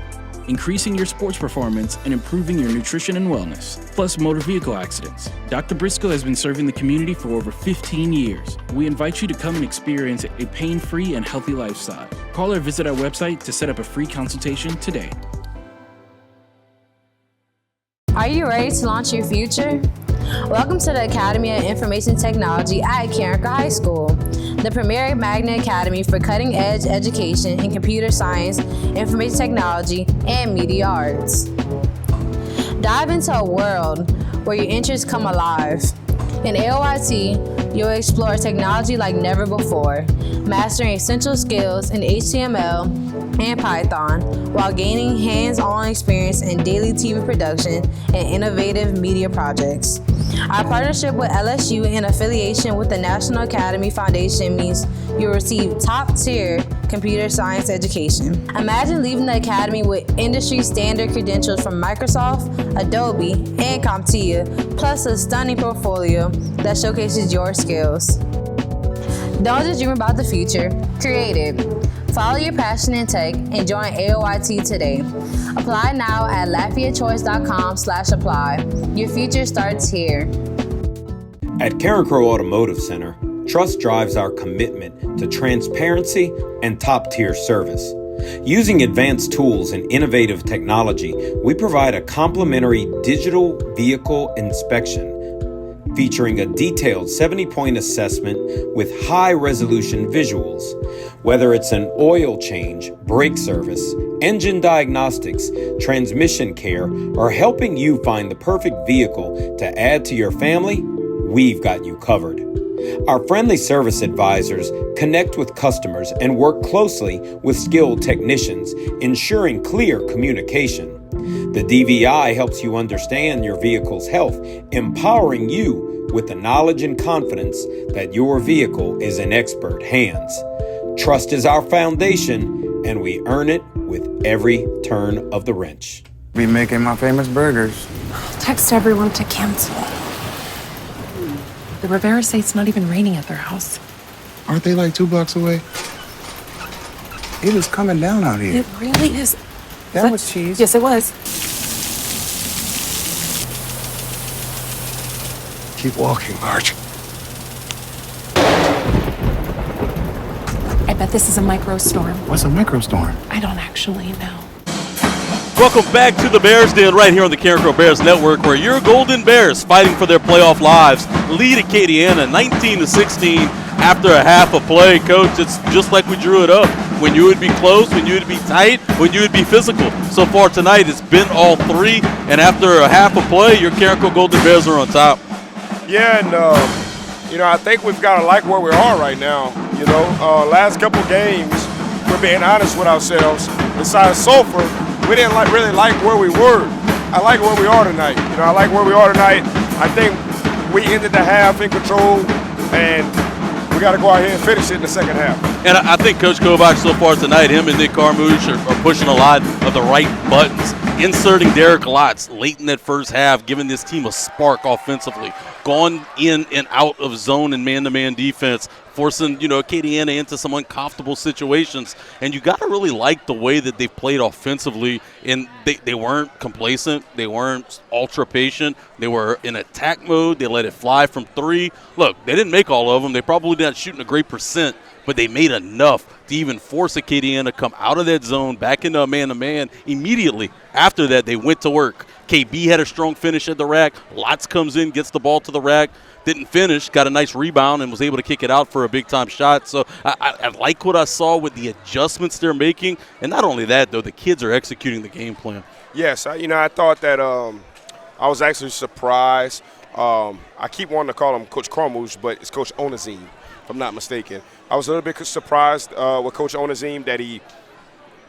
increasing your sports performance, and improving your nutrition and wellness, plus motor vehicle accidents. Dr. Briscoe has been serving the community for over 15 years. We invite you to come and experience a pain-free and healthy lifestyle. Call or visit our website to set up a free consultation today. Are you ready to launch your future? Welcome to the Academy of Information Technology at Carencro High School, the premier magnet academy for cutting-edge education in computer science, information technology, and media arts. Dive into a world where your interests come alive. In AOIT, you'll explore technology like never before, mastering essential skills in HTML and Python while gaining hands-on experience in daily TV production and innovative media projects. Our partnership with LSU and affiliation with the National Academy Foundation means you'll receive top-tier computer science education. Imagine leaving the academy with industry-standard credentials from Microsoft, Adobe, and CompTIA, plus a stunning portfolio that showcases your skills. Don't just dream about the future, create it. Follow your passion in tech and join AOIT today. Apply now at LafayetteChoice.com/apply. Your future starts here. At Carencro Automotive Center, trust drives our commitment to transparency and top-tier service. Using advanced tools and innovative technology, we provide a complimentary digital vehicle inspection featuring a detailed 70-point assessment with high-resolution visuals. Whether it's an oil change, brake service, engine diagnostics, transmission care, or helping you find the perfect vehicle to add to your family, we've got you covered. Our friendly service advisors connect with customers and work closely with skilled technicians, ensuring clear communication. The DVI helps you understand your vehicle's health, empowering you with the knowledge and confidence that your vehicle is in expert hands. Trust is our foundation, and we earn it with every turn of the wrench. Be making my famous burgers. Text everyone to cancel. The Rivera say it's not even raining at their house. Aren't they like 2 blocks away? It is coming down out here. It really is. That was cheese. Yes, it was. Keep walking, Marge. I bet this is a microstorm. What's a microstorm? I don't actually know. Welcome back to the Bears Den right here on the Carencro Bears Network, where your Golden Bears fighting for their playoff lives lead Acadiana 19-16 after a half of play. Coach, it's just like we drew it up when you would be close, when you would be tight, when you would be physical. So far tonight, it's been all three, and after a half a play, your Carencro Golden Bears are on top. Yeah, and I think we've got to like where we are right now. Last couple games, we're being honest with ourselves. Besides Sulphur, we didn't really like where we were. I like where we are tonight. I like where we are tonight. I think we ended the half in control, and we got to go out here and finish it in the second half. And I think Coach Kovac so far tonight, him and Nick Carmouche are pushing a lot of the right buttons. Inserting Derek Lotz late in that first half, giving this team a spark offensively. Gone in and out of zone and man-to-man defense, forcing, Acadiana into some uncomfortable situations. And you got to really like the way that they've played offensively. And they weren't complacent. They weren't ultra patient. They were in attack mode. They let it fly from three. Look, they didn't make all of them. They probably not shooting a great percent, but they made enough to even force Acadiana to come out of that zone, back into a man-to-man. Immediately after that, they went to work. KB had a strong finish at the rack. Lotz comes in, gets the ball to the rack, didn't finish, got a nice rebound, and was able to kick it out for a big-time shot. So I like what I saw with the adjustments they're making. And not only that, though, the kids are executing the game plan. Yes, I thought that I was actually surprised. I keep wanting to call him Coach Carmouche, but it's Coach Onazim, if I'm not mistaken. I was a little bit surprised with Coach Onazim that he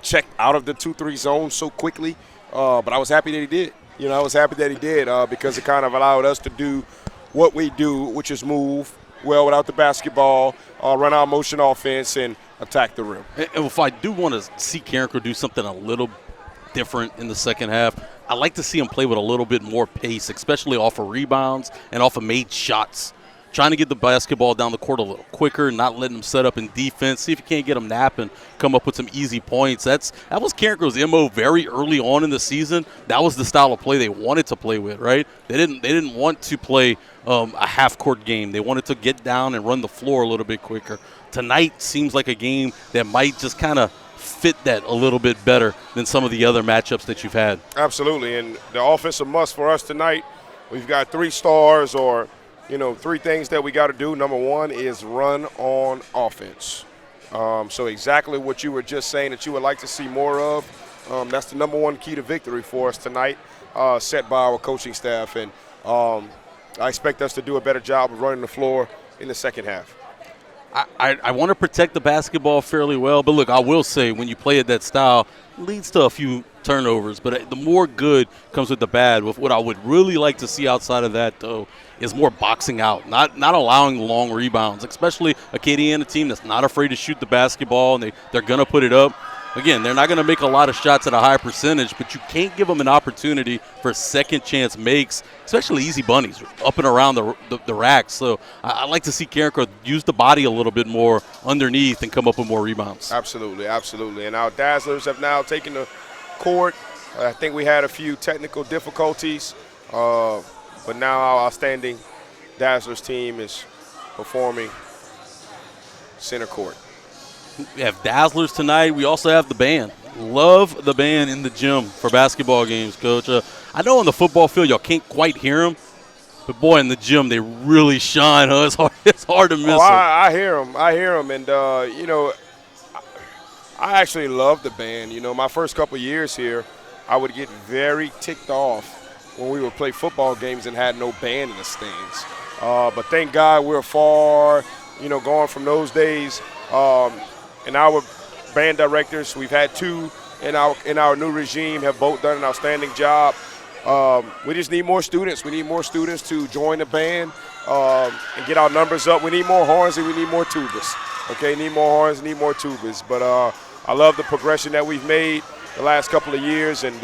checked out of the 2-3 zone so quickly, but I was happy that he did. I was happy that he did because it kind of allowed us to do what we do, which is move well without the basketball, run our motion offense, and attack the rim. And if I do want to see Carencro do something a little different in the second half, I like to see him play with a little bit more pace, especially off of rebounds and off of made shots. Trying to get the basketball down the court a little quicker, not letting them set up in defense. See if you can't get them napping, come up with some easy points. That was Carencro's MO very early on in the season. That was the style of play they wanted to play with, right? They didn't want to play a half-court game. They wanted to get down and run the floor a little bit quicker. Tonight seems like a game that might just kind of fit that a little bit better than some of the other matchups that you've had. Absolutely, and the offensive must for us tonight, we've got 3 stars or – 3 things that we got to do. Number 1 is run on offense. So exactly what you were just saying that you would like to see more of. That's the number 1 key to victory for us tonight, set by our coaching staff. And I expect us to do a better job of running the floor in the second half. I want to protect the basketball fairly well, but look, I will say when you play at that style, it leads to a few turnovers, but the more good comes with the bad. What I would really like to see outside of that, though, is more boxing out, not allowing long rebounds, especially Acadiana team that's not afraid to shoot the basketball, and they're going to put it up. Again, they're not going to make a lot of shots at a high percentage, but you can't give them an opportunity for second chance makes, especially easy bunnies up and around the racks. So I like to see Carencro use the body a little bit more underneath and come up with more rebounds. Absolutely, absolutely. And our Dazzlers have now taken the court. I think we had a few technical difficulties, but now our outstanding Dazzlers team is performing center court. We have Dazzlers tonight. We also have the band. Love the band in the gym for basketball games, Coach. I know on the football field y'all can't quite hear them, but, boy, in the gym they really shine. Huh? It's hard to miss them. I hear them. I hear them. And, I actually love the band. My first couple years here, I would get very ticked off when we would play football games and had no band in the stands. But thank God we're far, gone from those days. And our band directors, we've had 2 in our new regime, have both done an outstanding job. We just need more students. We need more students to join the band and get our numbers up. We need more horns and we need more tubas. Okay, need more horns, need more tubas. But I love the progression that we've made the last couple of years, and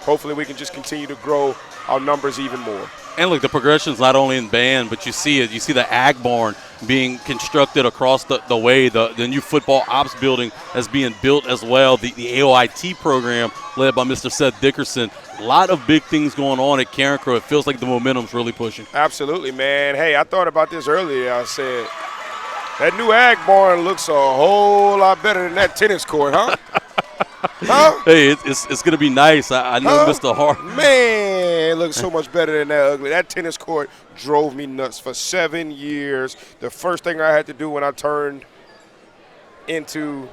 hopefully we can just continue to grow our numbers even more. And look, the progression's not only in band, but you see it. You see the Ag Barn being constructed across the way. The new football ops building is being built as well. The AOIT program led by Mr. Seth Dickerson. A lot of big things going on at Carencro. It feels like the momentum's really pushing. Absolutely, man. Hey, I thought about this earlier. I said, that new Ag Barn looks a whole lot better than that tennis court, huh? Huh? Hey, it's going to be nice. I know Mr. Hart. Man, it looks so much better than that ugly. That tennis court drove me nuts for 7 years. The first thing I had to do when I turned into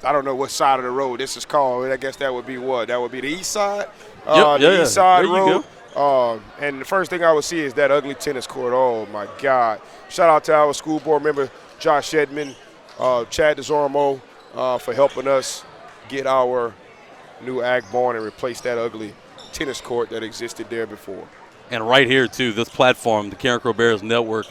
I don't know what side of the road this is called. I guess that would be what? That would be the east side? Yep, the east side there you road. go. And the first thing I would see is that ugly tennis court. Oh, my God. Shout out to our school board member, Josh Edmond, Chad DeZormo, for helping us get our new Ag barn and replace that ugly tennis court that existed there before. And right here, too, this platform, the Carencro Bears Network,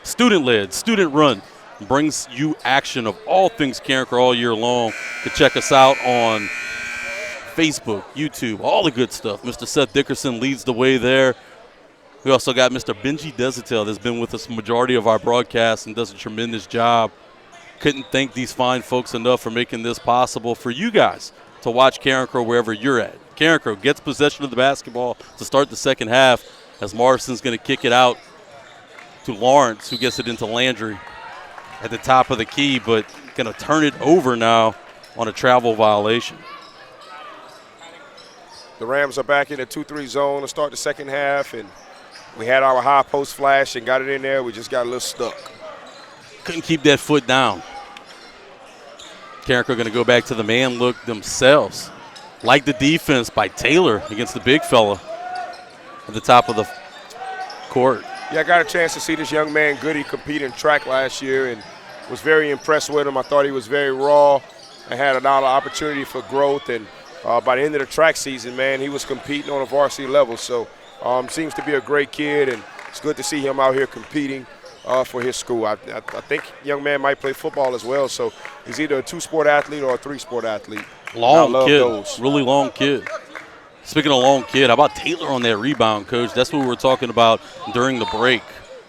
student-led, student-run, brings you action of all things Carencro all year long. You can check us out on Facebook, YouTube, all the good stuff. Mr. Seth Dickerson leads the way there. We also got Mr. Benji Desitel that's been with us the majority of our broadcasts and does a tremendous job. Couldn't thank these fine folks enough for making this possible for you guys to watch Carencro wherever you're at. Carencro gets possession of the basketball to start the second half as Morrison's going to kick it out to Lawrence, who gets it into Landry at the top of the key, but going to turn it over now on a travel violation. The Rams are back in the 2-3 zone to start the second half, and we had our high post flash and got it in there. We just got a little stuck. Couldn't keep that foot down. Carencro going to go back to the man look themselves. Like the defense by Taylor against the big fella at the top of the court. Yeah, I got a chance to see this young man, Goody, compete in track last year and was very impressed with him. I thought he was very raw and had a lot of opportunity for growth. And by the end of the track season, man, he was competing on a varsity level. So seems to be a great kid, and it's good to see him out here competing for his school. I think young man might play football as well. So he's either a 2-sport athlete or a 3-sport athlete. Long kid, really long kid. Speaking of long kid, how about Taylor on that rebound, Coach? That's what we were talking about during the break,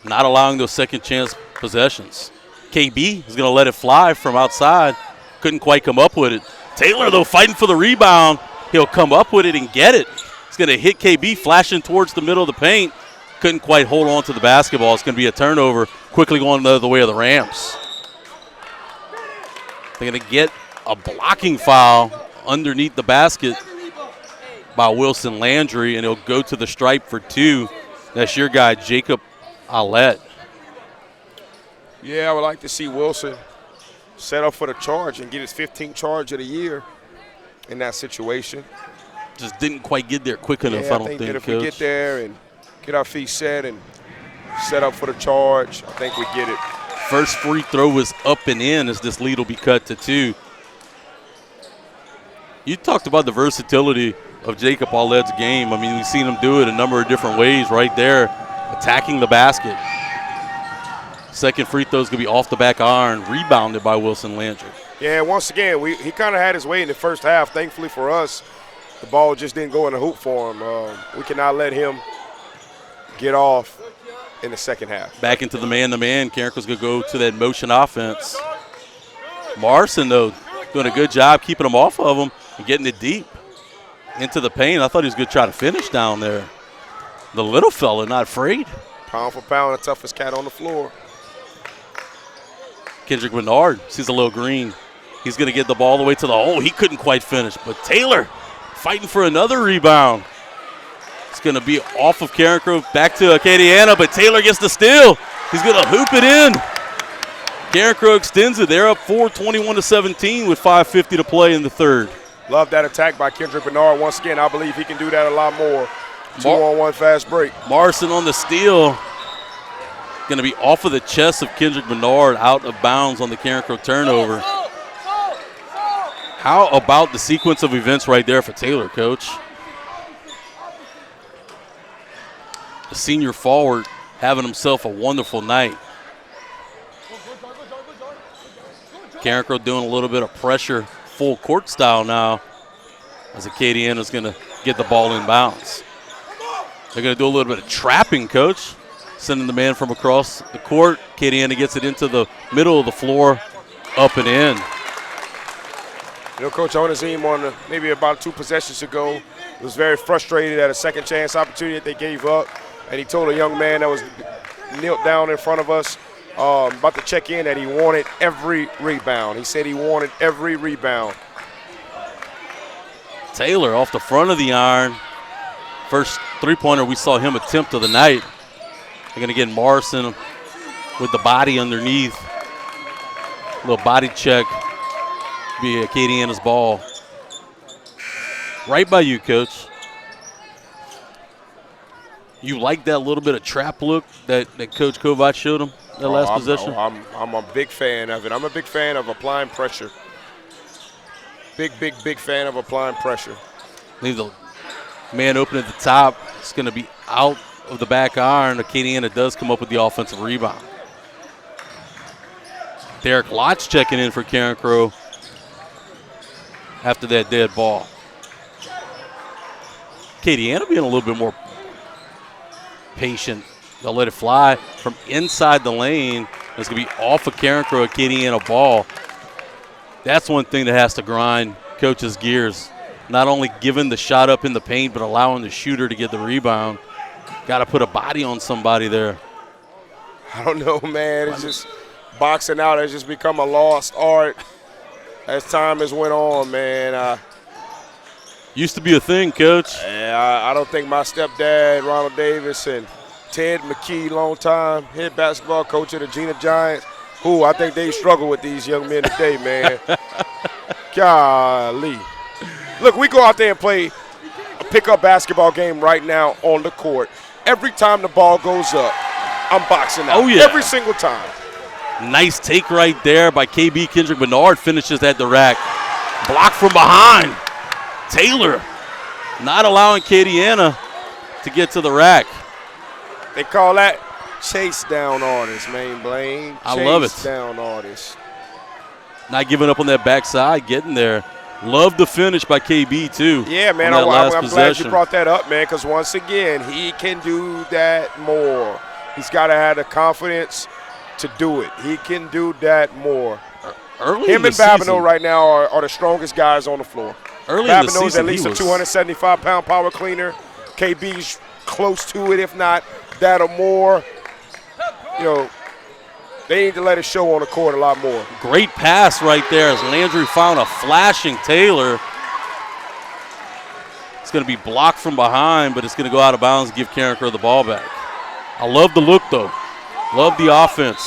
not allowing those second chance possessions. KB is going to let it fly from outside. Couldn't quite come up with it. Taylor, though, fighting for the rebound. He'll come up with it and get it. He's going to hit KB, flashing towards the middle of the paint. Couldn't quite hold on to the basketball. It's going to be a turnover, quickly going the other way of the Rams. They're going to get a blocking foul underneath the basket by Wilson Landry, and he'll go to the stripe for 2. That's your guy, Jacob Alette. Yeah, I would like to see Wilson set up for the charge and get his 15th charge of the year in that situation. Just didn't quite get there quick enough, yeah, I don't think, that if Coach. we get there and get our feet set and set up for the charge, I think we get it. First free throw was up and in as this lead will be cut to 2. You talked about the versatility of Jacob Allette's game. I mean, we've seen him do it a number of different ways right there, attacking the basket. Second free throw is going to be off the back iron, rebounded by Wilson Landry. Yeah, once again, he kind of had his way in the first half. Thankfully for us, the ball just didn't go in the hoop for him. We cannot let him get off in the second half. Back into the man-to-man. Carencro's going to go to that motion offense. Morrison, though, doing a good job keeping him off of him and getting it deep into the paint. I thought he was going to try to finish down there. The little fella not afraid. Pound for pound, the toughest cat on the floor. Kendrick Bernard sees a little green. He's going to get the ball all the way to the hole. He couldn't quite finish, but Taylor fighting for another rebound. It's going to be off of Carencro, back to Acadiana, but Taylor gets the steal. He's going to hoop it in. Carencro extends it. They're up 4, 21-17 with 5:50 to play in the third. Love that attack by Kendrick Bernard. Once again, I believe he can do that a lot more. 2-on-1 fast break. Morrison on the steal. Going to be off of the chest of Kendrick Bernard, out of bounds on the Carencro turnover. How about the sequence of events right there for Taylor, Coach? The senior forward having himself a wonderful night. Carencro doing a little bit of pressure, full court style now, as Acadiana is going to get the ball in bounds. They're going to do a little bit of trapping, Coach. Sending the man from across the court. Acadiana gets it into the middle of the floor, up and in. You know, Coach Onazim on maybe about 2 possessions ago was very frustrated at a second chance opportunity that they gave up. And he told a young man that was knelt down in front of us about to check in that he wanted every rebound. He said he wanted every rebound. Taylor off the front of the iron. First three-pointer we saw him attempt of the night. They're going to get Morrison with the body underneath. Little body check be Acadiana's ball. Right by you, Coach. You like that little bit of trap look that Coach Kovac showed him that last possession? I'm a big fan of it. I'm a big fan of applying pressure. Big fan of applying pressure. Leave the man open at the top. It's going to be out of the back iron. Acadiana does come up with the offensive rebound. Derek Lotz checking in for Carencro after that dead ball. Acadiana being a little bit more patient. They'll let it fly from inside the lane. It's going to be off of Carencro, Acadiana ball. That's one thing that has to grind coach's gears. Not only giving the shot up in the paint, but allowing the shooter to get the rebound. Got to put a body on somebody there. I don't know, man. It's just boxing out has just become a lost art as time has went on, man. Used to be a thing, Coach. I don't think my stepdad, Ronald Davis, and Ted McKee, longtime head basketball coach of the Gina Giants, who I think they struggle with these young men today, man. Golly. Look, we go out there and play a pickup basketball game right now on the court. Every time the ball goes up, I'm boxing out. Oh, yeah. Every single time. Nice take right there by KB Kendrick Bernard. Finishes at the rack. Blocked from behind. Taylor not allowing Acadiana to get to the rack. They call that chase down artist, man, Blaine. I love it. Chase down artist. Not giving up on that backside, getting there. Love the finish by KB, too. Yeah, man, I'm glad you brought that up, man, because once again, he can do that more. He's got to have the confidence to do it. He can do that more. Him and Babineau right now are the strongest guys on the floor. Babineau's at least a 275-pound power cleaner. KB's close to it, if not that or more. You know, they need to let it show on the court a lot more. Great pass right there as Landry found a flashing Taylor. It's going to be blocked from behind, but it's going to go out of bounds and give Carencro the ball back. I love the look, though. Love the offense.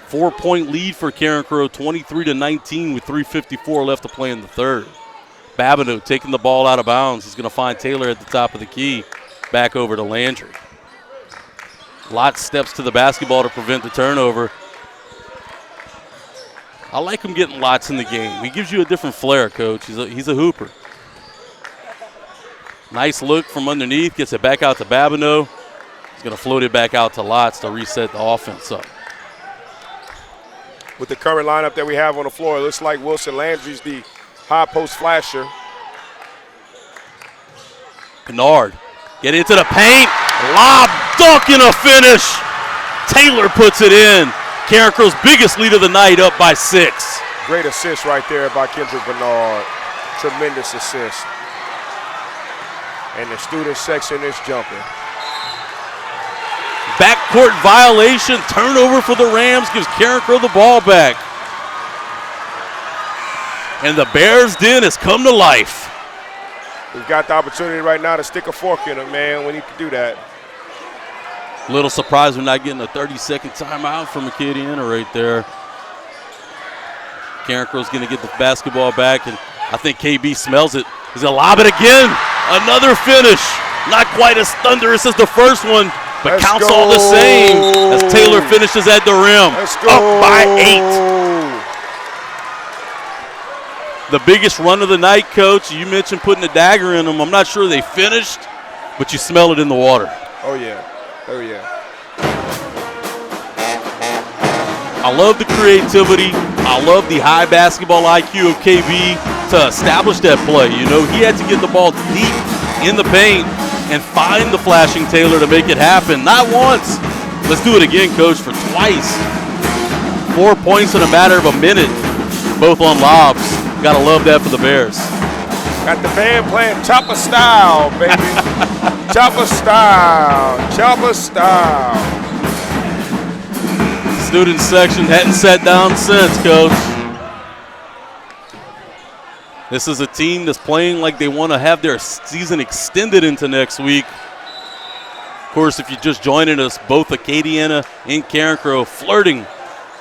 Four-point lead for Carencro, 23-19 with 3:54 left to play in the third. Babineau taking the ball out of bounds. He's going to find Taylor at the top of the key. Back over to Landry. Lott steps to the basketball to prevent the turnover. I like him getting lots in the game. He gives you a different flair, Coach. He's a hooper. Nice look from underneath. Gets it back out to Babineau. He's going to float it back out to Lotz to reset the offense up. With the current lineup that we have on the floor, it looks like Wilson Landry's the high post flasher. Kennard, get into the paint. Lob, dunk, and a finish. Taylor puts it in. Carencro's biggest lead of the night, up by 6. Great assist right there by Kendrick Bernard. Tremendous assist. And the student section is jumping. Backcourt violation, turnover for the Rams, gives Carencro the ball back. And the Bears' den has come to life. We've got the opportunity right now to stick a fork in it, man. We need to do that. Little surprised we're not getting a 30-second timeout from Acadiana right there. Carencro's going to get the basketball back, and I think KB smells it. He's going to lob it again. Another finish. Not quite as thunderous as the first one, but counts all the same as Taylor finishes at the rim. Up by 8. The biggest run of the night, Coach. You mentioned putting a dagger in them. I'm not sure they finished, but you smell it in the water. Oh, yeah. Oh, yeah. I love the creativity. I love the high basketball IQ of KB to establish that play. You know, he had to get the ball deep in the paint and find the flashing Taylor to make it happen. Not once. Let's do it again, Coach, for twice. 4 points in a matter of a minute, both on lobs. Got to love that for the Bears. Got the band playing Chopper style, baby. Chopper style. Chopper style. Student section hadn't sat down since, Coach. This is a team that's playing like they want to have their season extended into next week. Of course, if you're just joining us, both Acadiana and Carencro flirting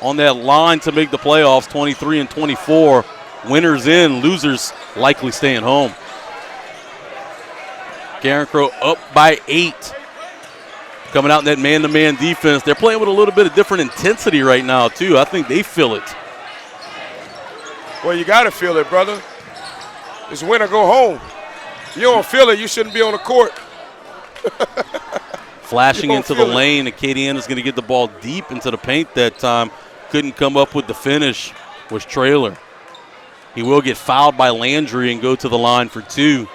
on that line to make the playoffs, 23 and 24. Winners in, losers likely staying home. Carencro up by 8. Coming out in that man-to-man defense. They're playing with a little bit of different intensity right now, too. I think they feel it. Well, you got to feel it, brother. It's win or go home. You don't feel it, you shouldn't be on the court. Flashing into the lane, Acadiana's going to get the ball deep into the paint that time. Couldn't come up with the finish, was Traylor. He will get fouled by Landry and go to the line for 2.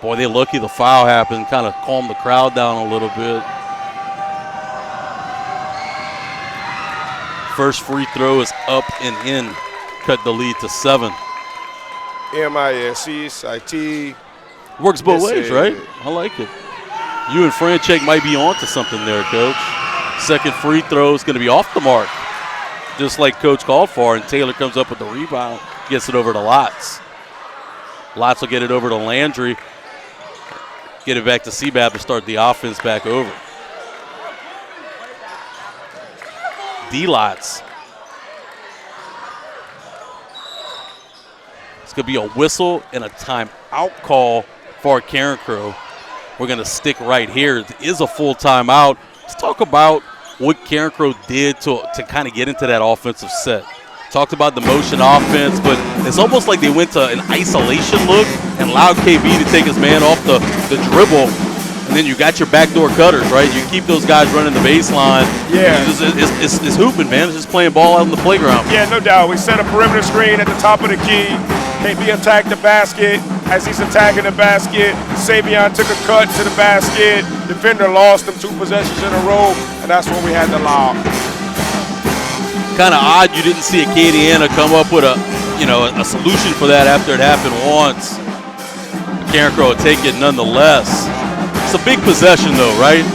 Boy, they're lucky the foul happened, kind of calmed the crowd down a little bit. First free throw is up and in. Cut the lead to 7. MISC, Works both ways, right? I like it. You and Franchek might be onto something there, Coach. Second free throw is going to be off the mark, just like Coach called for, and Taylor comes up with the rebound, gets it over to Lotz. Lotz will get it over to Landry, get it back to Seabab to start the offense back over. D-Lotz. It's going to be a whistle and a timeout call for Carencro. We're going to stick right here. It is a full timeout. Let's talk about what Carencro did to kind of get into that offensive set. Talked about the motion offense, but it's almost like they went to an isolation look and allowed KB to take his man off the dribble. And then you got your backdoor cutters, right? You keep those guys running the baseline. Yeah. It's hooping, man. It's just playing ball out on the playground. Yeah, no doubt. We set a perimeter screen at the top of the key. KB attacked the basket. As he's attacking the basket, Savion took a cut to the basket. Defender lost them 2 possessions in a row, and that's when we had the lob. Kind of odd you didn't see Acadiana come up with a solution for that after it happened once. Carencro will take it nonetheless. It's a big possession though, right?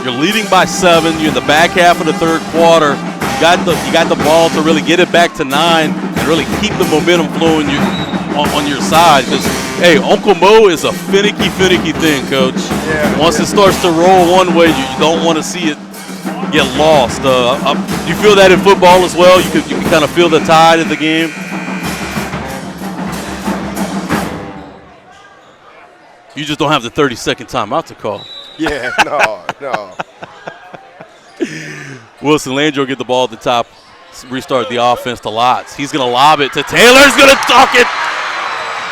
You're leading by 7. You're in the back half of the third quarter. You got the ball to really get it back to 9 and really keep the momentum flowing on your side. Because, hey, Uncle Mo is a finicky thing, Coach. Yeah. Once it starts to roll one way, you don't want to see it get lost. You feel that in football as well? You can kind of feel the tide in the game? You just don't have the 30-second timeout to call. Yeah, no. Wilson Landry will get the ball at the top, restart the offense to Lotz. He's going to lob it to Taylor. He's going to dunk it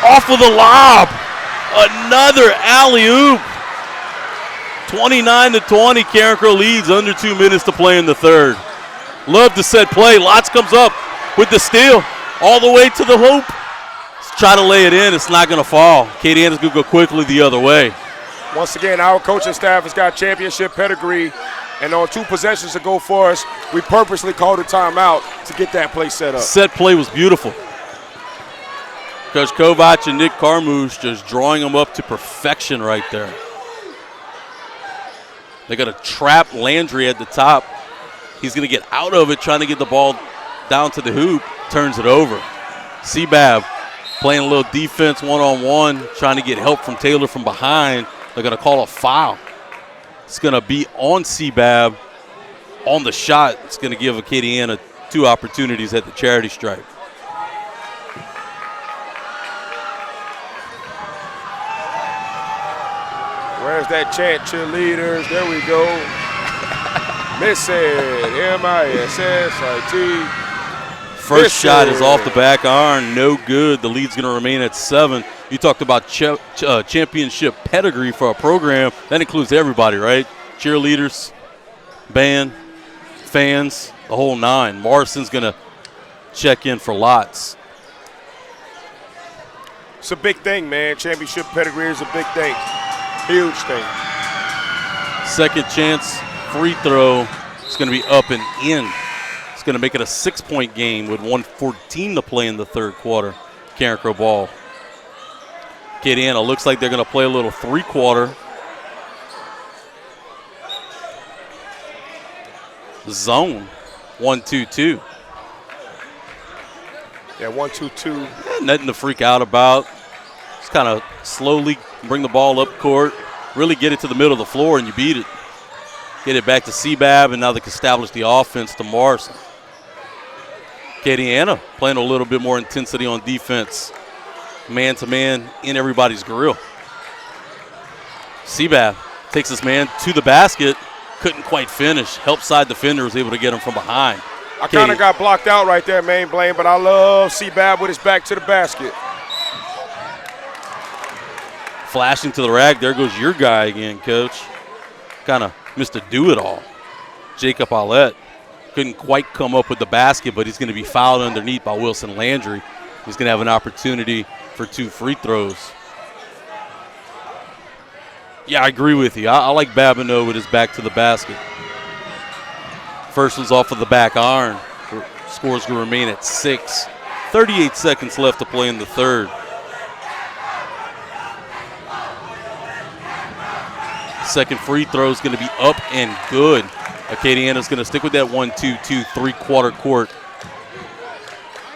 off of the lob. Another alley-oop. 29-20, Carencro leads, under 2 minutes to play in the third. Love to set play. Lotz comes up with the steal all the way to the hoop. Let's try to lay it in. It's not going to fall. Acadiana's going to go quickly the other way. Once again, our coaching staff has got championship pedigree, and on 2 possessions to go for us, we purposely called a timeout to get that play set up. Set play was beautiful. Coach Kovac and Nick Carmouche just drawing them up to perfection right there. They're going to trap Landry at the top. He's going to get out of it, trying to get the ball down to the hoop, turns it over. Seabab playing a little defense one-on-one, trying to get help from Taylor from behind. They're going to call a foul. It's going to be on Seabab on the shot. It's going to give Acadiana 2 opportunities at the charity stripe. Where's that chant, cheerleaders? There we go. Miss it. M-I-S-S-I-T. First shot is off the back iron, no good. The lead's going to remain at 7. You talked about championship pedigree for a program. That includes everybody, right? Cheerleaders, band, fans, the whole 9. Morrison's going to check in for Lotz. It's a big thing, man. Championship pedigree is a big thing. Huge thing. Second chance free throw is going to be up and in. It's going to make it a 6-point game with 1:14 to play in the third quarter. Carencro ball. Acadiana looks like they're going to play a little 3-quarter. Zone 1-2-2. Yeah, 1-2-2. Nothing to freak out about. Just kind of slowly bring the ball up court, really get it to the middle of the floor and you beat it. Get it back to Seabab, and now they can establish the offense to Morrison. Acadiana playing a little bit more intensity on defense. Man-to-man in everybody's grill. Seabab takes his man to the basket. Couldn't quite finish. Help side defender was able to get him from behind. I kind of got blocked out right there, Main Blaine, but I love Seabab with his back to the basket. Flashing to the rack. There goes your guy again, Coach. Kind of Mr. Do-It-All. Jacob Aulette couldn't quite come up with the basket, but he's going to be fouled underneath by Wilson Landry. He's going to have an opportunity for 2 free throws. Yeah, I agree with you. I like Babineau with his back to the basket. First one's off of the back iron. Scores going to remain at 6. 38 seconds left to play in the third. Second free throw is going to be up and good. Acadiana's going to stick with that 1-2-2 3/4 court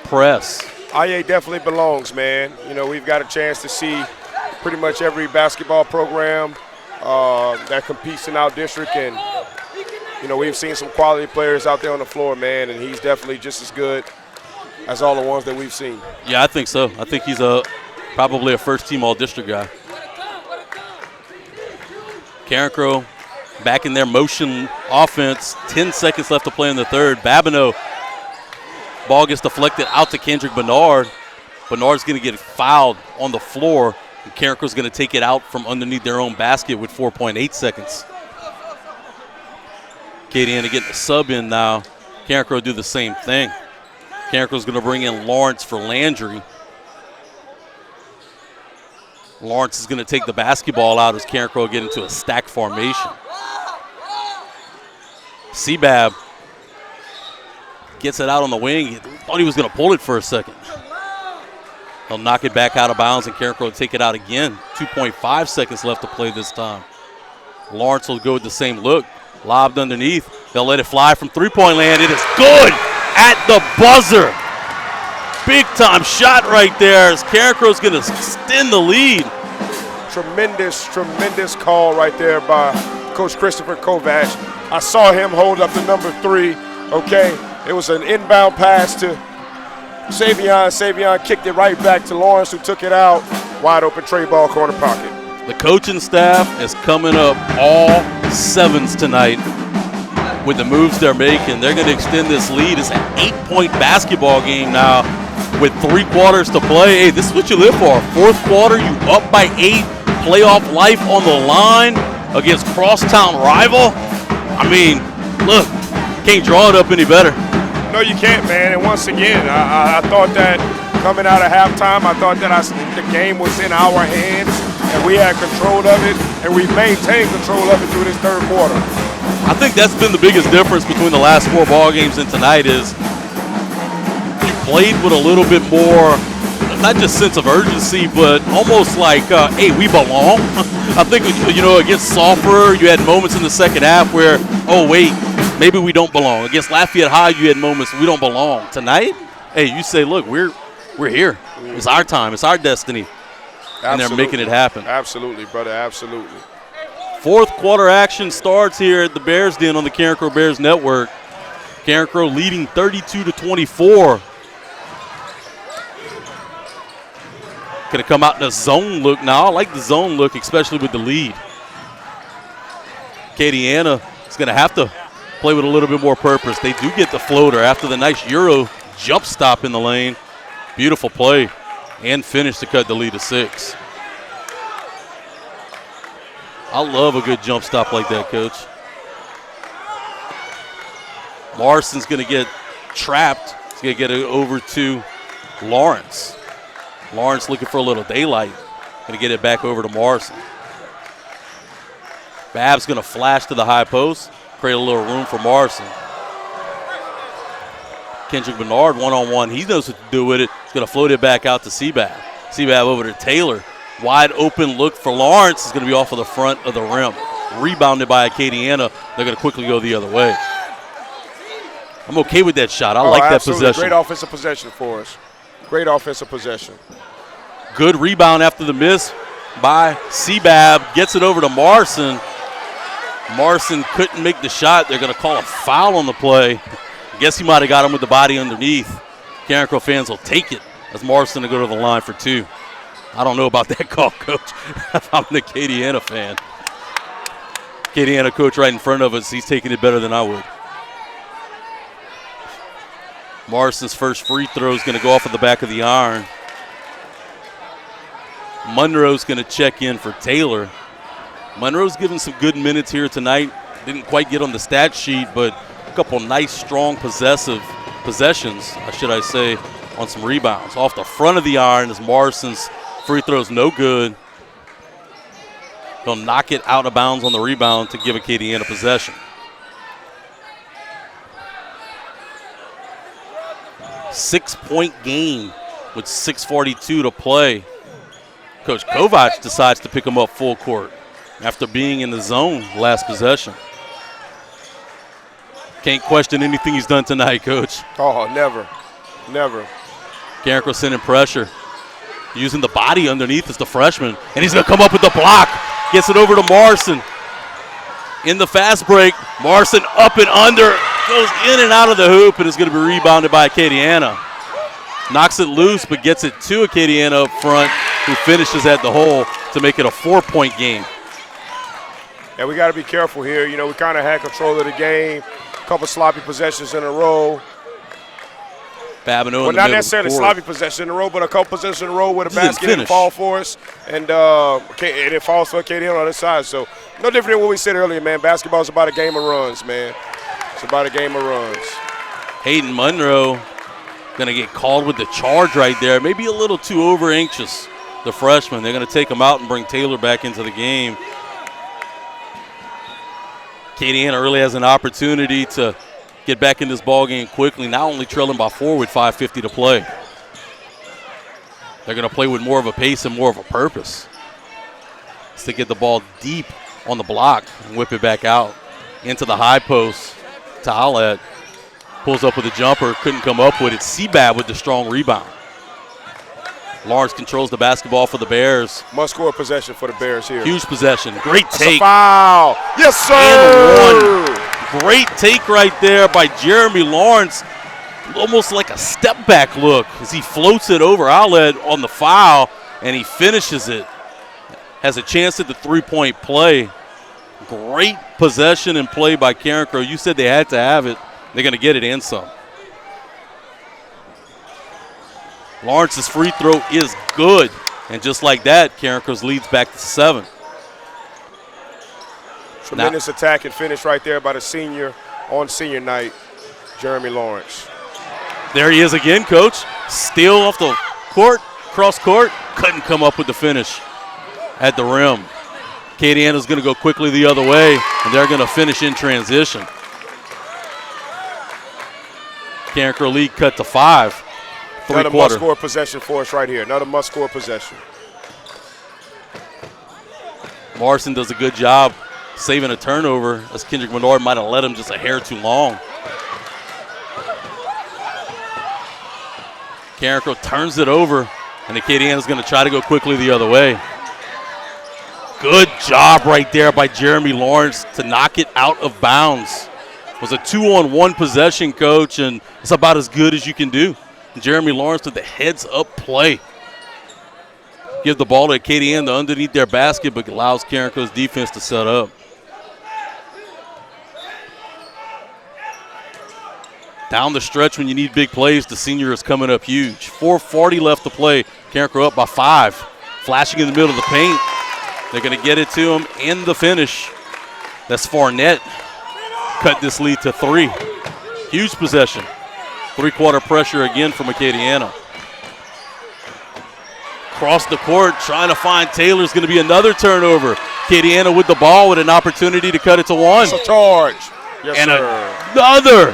press. IA definitely belongs, man. You know, we've got a chance to see pretty much every basketball program that competes in our district, and you know, we've seen some quality players out there on the floor, man, and he's definitely just as good as all the ones that we've seen. Yeah, I think so. I think he's probably a first-team all-district guy. Carencro back in their motion offense. 10 seconds left to play in the third. Babineau, ball gets deflected out to Kendrick Bernard. Bernard's going to get fouled on the floor, and Carencro's going to take it out from underneath their own basket with 4.8 seconds. Acadiana getting the sub in now. Carencro do the same thing. Carencro's going to bring in Lawrence for Landry. Lawrence is going to take the basketball out as Carencro get into a stack formation. Seabab gets it out on the wing. He thought he was going to pull it for a second. He'll knock it back out of bounds, and Carencro will take it out again. 2.5 seconds left to play this time. Lawrence will go with the same look. Lobbed underneath. They'll let it fly from three-point land. It is good at the buzzer. Big-time shot right there as Carencro's going to extend the lead. Tremendous, tremendous call right there by Coach Christopher Kovac. I saw him hold up the number 3, okay? It was an inbound pass to Savion. Savion kicked it right back to Lawrence, who took it out. Wide open tray ball, corner pocket. The coaching staff is coming up all 7s tonight with the moves they're making. They're going to extend this lead. It's an 8-point basketball game now with 3 quarters to play. Hey, this is what you live for. 4th quarter, you up by 8. Playoff life on the line against crosstown rival. I mean, look, can't draw it up any better. No, you can't, man. And once again, I thought that coming out of halftime, I thought that the game was in our hands, and we had control of it, and we maintained control of it through this 3rd quarter. I think that's been the biggest difference between the last 4 ball games and tonight is you played with a little bit more, not just sense of urgency, but almost like, hey, we belong. I think, you know, against Sulphur, you had moments in the second half where, oh, wait, maybe we don't belong. Against Lafayette High, you had moments we don't belong. Tonight, hey, you say, look, we're here. It's our time. It's our destiny. Absolutely. And they're making it happen. Absolutely, brother, absolutely. 4th quarter action starts here at the Bears Den on the Carencro Bears Network. Carencro leading 32-24. Going to come out in a zone look now. I like the zone look, especially with the lead. Acadiana is going to have to play with a little bit more purpose. They do get the floater after the nice Euro jump stop in the lane. Beautiful play and finish to cut the lead to 6. I love a good jump stop like that, Coach. Morrison's going to get trapped. He's going to get it over to Lawrence. Lawrence looking for a little daylight. Going to get it back over to Morrison. Bab's going to flash to the high post, create a little room for Morrison. Kendrick Bernard one-on-one. He knows what to do with it. He's going to float it back out to Seabab. Seabab over to Taylor. Wide open look for Lawrence is going to be off of the front of the rim. Rebounded by Acadiana. They're going to quickly go the other way. I'm okay with that shot. I like that possession. Great offensive possession for us. Great offensive possession. Good rebound after the miss by Seabab. Gets it over to Marson. Marson couldn't make the shot. They're going to call a foul on the play. Guess he might have got him with the body underneath. Carencro fans will take it as Marson to go to the line for 2. I don't know about that call, Coach. I'm an Acadiana fan. Acadiana coach right in front of us, he's taking it better than I would. Marson's first free throw is going to go off of the back of the iron. Monroe's going to check in for Taylor. Monroe's given some good minutes here tonight. Didn't quite get on the stat sheet, but a couple nice, strong possessions, should I say, on some rebounds. Off the front of the iron as Marson's free throw's no good. He'll knock it out of bounds on the rebound to give Acadiana possession. Six-point game with 6:42 to play. Coach Kovac decides to pick him up full court after being in the zone last possession. Can't question anything he's done tonight, Coach. Oh, never. Never. Carencro sending pressure. Using the body underneath as the freshman. And he's going to come up with the block. Gets it over to Marson. In the fast break, Marson up and under. Goes in and out of the hoop and is going to be rebounded by Acadiana. Knocks it loose but gets it to Acadiana up front, who finishes at the hole to make it a 4-point game. And we got to be careful here. You know, we kind of had control of the game. A couple sloppy possessions in a row. Babineau well, not necessarily sloppy possession in a row, but a couple possessions in a row where the basket didn't fall for us, and it falls for Acadiana on the side. So no different than what we said earlier, man. Basketball is about a game of runs, man. It's about a game of runs. Hayden Monroe going to get called with the charge right there. Maybe a little too over anxious, the freshman. They're going to take him out and bring Taylor back into the game. Acadiana really has an opportunity to get back in this ball game quickly, now only trailing by 4 with 5:50 to play. They're going to play with more of a pace and more of a purpose. It's to get the ball deep on the block and whip it back out into the high post. Talat pulls up with a jumper, couldn't come up with it. Seabab with the strong rebound. Lawrence controls the basketball for the Bears. Must score possession for the Bears here. Huge possession. Great take. That's a foul. Yes, sir. And one. Great take right there by Jeremy Lawrence. Almost like a step back look as he floats it over outlet on the foul, and he finishes it. Has a chance at the three-point play. Great possession and play by Carencro. You said they had to have it. They're going to get it and some. Lawrence's free throw is good. And just like that, Carencro's leads back to 7. Tremendous attack and finish right there by the senior on senior night, Jeremy Lawrence. There he is again, Coach. Steal off the court, cross court. Couldn't come up with the finish at the rim. Acadiana's going to go quickly the other way, and they're going to finish in transition. Carencro lead cut to 5. Another must-score possession for us right here. Another must-score possession. Marson does a good job saving a turnover, as Kendrick Menard might have let him just a hair too long. Carencro turns it over, and Acadiana's going to try to go quickly the other way. Good job right there by Jeremy Lawrence to knock it out of bounds. It was a 2-on-1 possession, Coach, and it's about as good as you can do. Jeremy Lawrence with the heads-up play. Give the ball to Acadiana underneath their basket, but allows Carencro's defense to set up. Down the stretch when you need big plays, the senior is coming up huge. 4:40 left to play. Carencro up by 5. Flashing in the middle of the paint. They're going to get it to him in the finish. That's Farnett. Cut this lead to 3. Huge possession. Three-quarter pressure again from Acadiana. Across the court, trying to find Taylor's going to be another turnover. Acadiana with the ball with an opportunity to cut it to 1. It's a charge. Yes, and sir. Another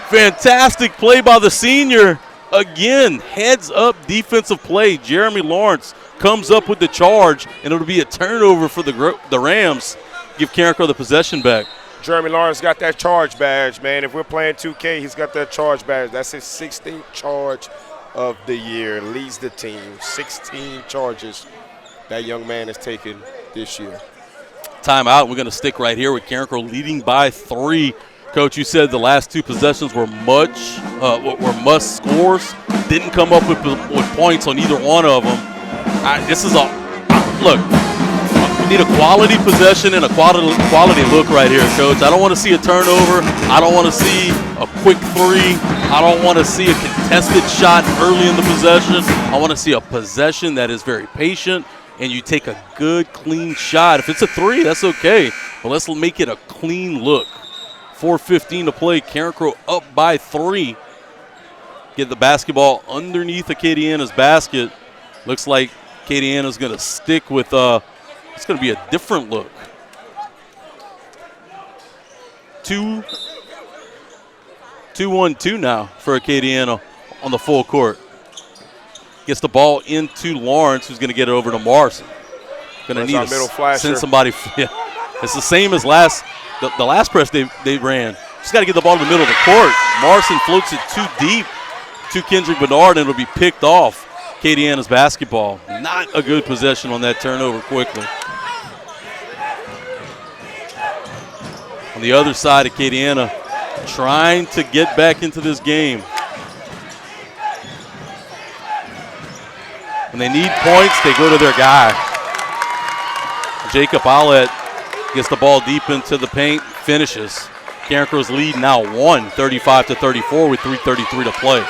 fantastic play by the senior. Again, heads-up defensive play. Jeremy Lawrence comes up with the charge, and it'll be a turnover for the Rams. Give Carencro the possession back. Jeremy Lawrence got that charge badge, man. If we're playing 2K, he's got that charge badge. That's his 16th charge of the year. Leads the team. 16 charges that young man has taken this year. Timeout. We're going to stick right here with Carencro leading by 3. Coach, you said the last 2 possessions were must scores. Didn't come up with points on either one of them. Look. We need a quality possession and a quality look right here, Coach. I don't want to see a turnover. I don't want to see a quick 3. I don't want to see a contested shot early in the possession. I want to see a possession that is very patient, and you take a good, clean shot. If it's a 3, that's okay. But let's make it a clean look. 4:15 to play. Carencro up by 3. Get the basketball underneath Acadiana's basket. Looks like Acadiana's going to stick with it's going to be a different look. 2-1-2 now for Acadiana on the full court. Gets the ball into Lawrence, who's going to get it over to Morrison. Going to need to send somebody. Yeah. It's the same as the last press they ran. Just got to get the ball in the middle of the court. Morrison floats it too deep to Kendrick Bernard, and it'll be picked off. Acadiana's basketball. Not a good possession on that turnover quickly. On the other side, Acadiana trying to get back into this game. When they need points, they go to their guy. Jacob Allet gets the ball deep into the paint, finishes. Carencro's lead now 35-34 with 3:33 to play.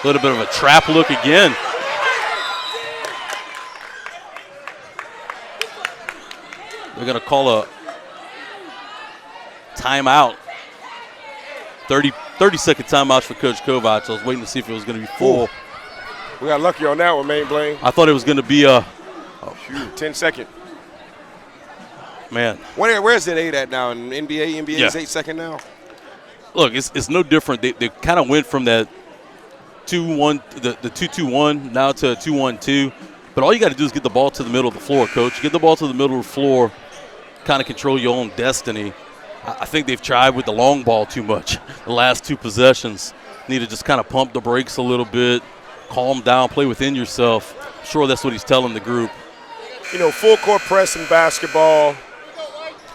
A little bit of a trap look again. They're going to call a timeout. 30-second timeouts for Coach Kovacs. I was waiting to see if it was going to be full. Ooh. We got lucky on that one, Main Blaine. I thought it was going to be a 10-second. Man. Where's it 8 at now in NBA? NBA is 8 second now. Look, it's no different. They kind of went from that 2-1, the 2-2-1 now to a 2-1-2. But all you got to do is get the ball to the middle of the floor, Coach. Get the ball to the middle of the floor, kind of control your own destiny. I think they've tried with the long ball too much the last 2 possessions. Need to just kind of pump the brakes a little bit, calm down, play within yourself. I'm sure that's what he's telling the group. You know, full court press in basketball,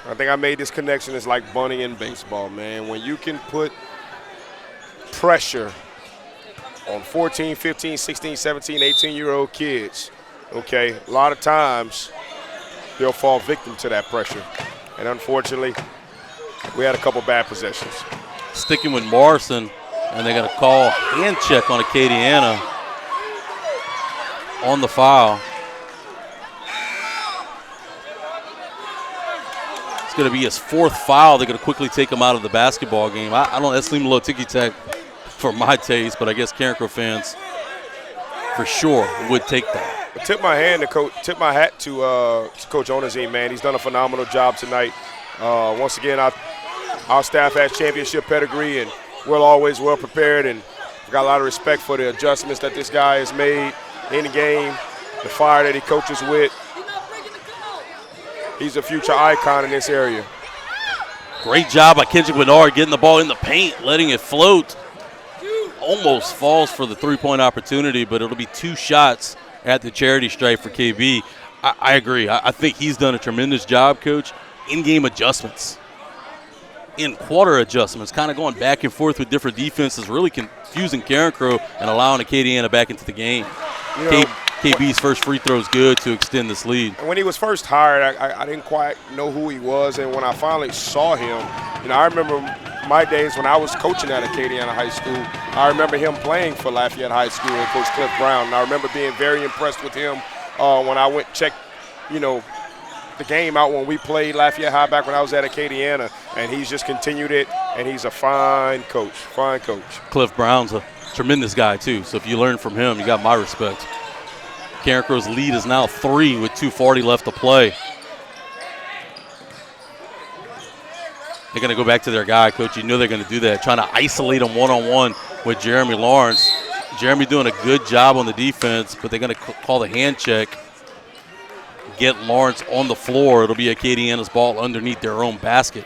I think I made this connection, it's like bunting in baseball, man. When you can put pressure on 14, 15, 16, 17, 18-year-old kids, okay, a lot of times they'll fall victim to that pressure. And unfortunately, we had a couple bad possessions. Sticking with Morrison, and they're going to call hand check on Acadiana on the foul. It's going to be his 4th foul. They're going to quickly take him out of the basketball game. I don't. That seemed a little ticky-tack for my taste, but I guess Carencro fans for sure would take that. Tip my hat to Coach Onazine, man. He's done a phenomenal job tonight. Once again, our staff has championship pedigree, and we're always well prepared, and we've got a lot of respect for the adjustments that this guy has made in the game, the fire that he coaches with. He's a future icon in this area. Great job by Kendrick Bernard getting the ball in the paint, letting it float. Almost falls for the 3-point opportunity, but it'll be 2 shots at the charity stripe for KB. I agree. I think he's done a tremendous job, Coach. In-game adjustments, in-quarter adjustments, kind of going back and forth with different defenses, really confusing Carencro and allowing Acadiana back into the game. You know, KB's first free throw is good to extend this lead. When he was first hired, I didn't quite know who he was, and when I finally saw him, you know, I remember my days when I was coaching at Acadiana High School. I remember him playing for Lafayette High School and Coach Cliff Brown, and I remember being very impressed with him when I went check, you know, the game out when we played Lafayette High back when I was at Acadiana, and he's just continued it, and he's a fine coach. Cliff Brown's a tremendous guy too, so if you learn from him, you got my respect. Carencro's lead is now 3 with 2:40 left to play. They're going to go back to their guy, Coach. You know they're going to do that, trying to isolate him one-on-one with Jeremy Lawrence. Jeremy doing a good job on the defense, but they're going to call the hand check. Get Lawrence on the floor. It'll be Acadiana's ball underneath their own basket.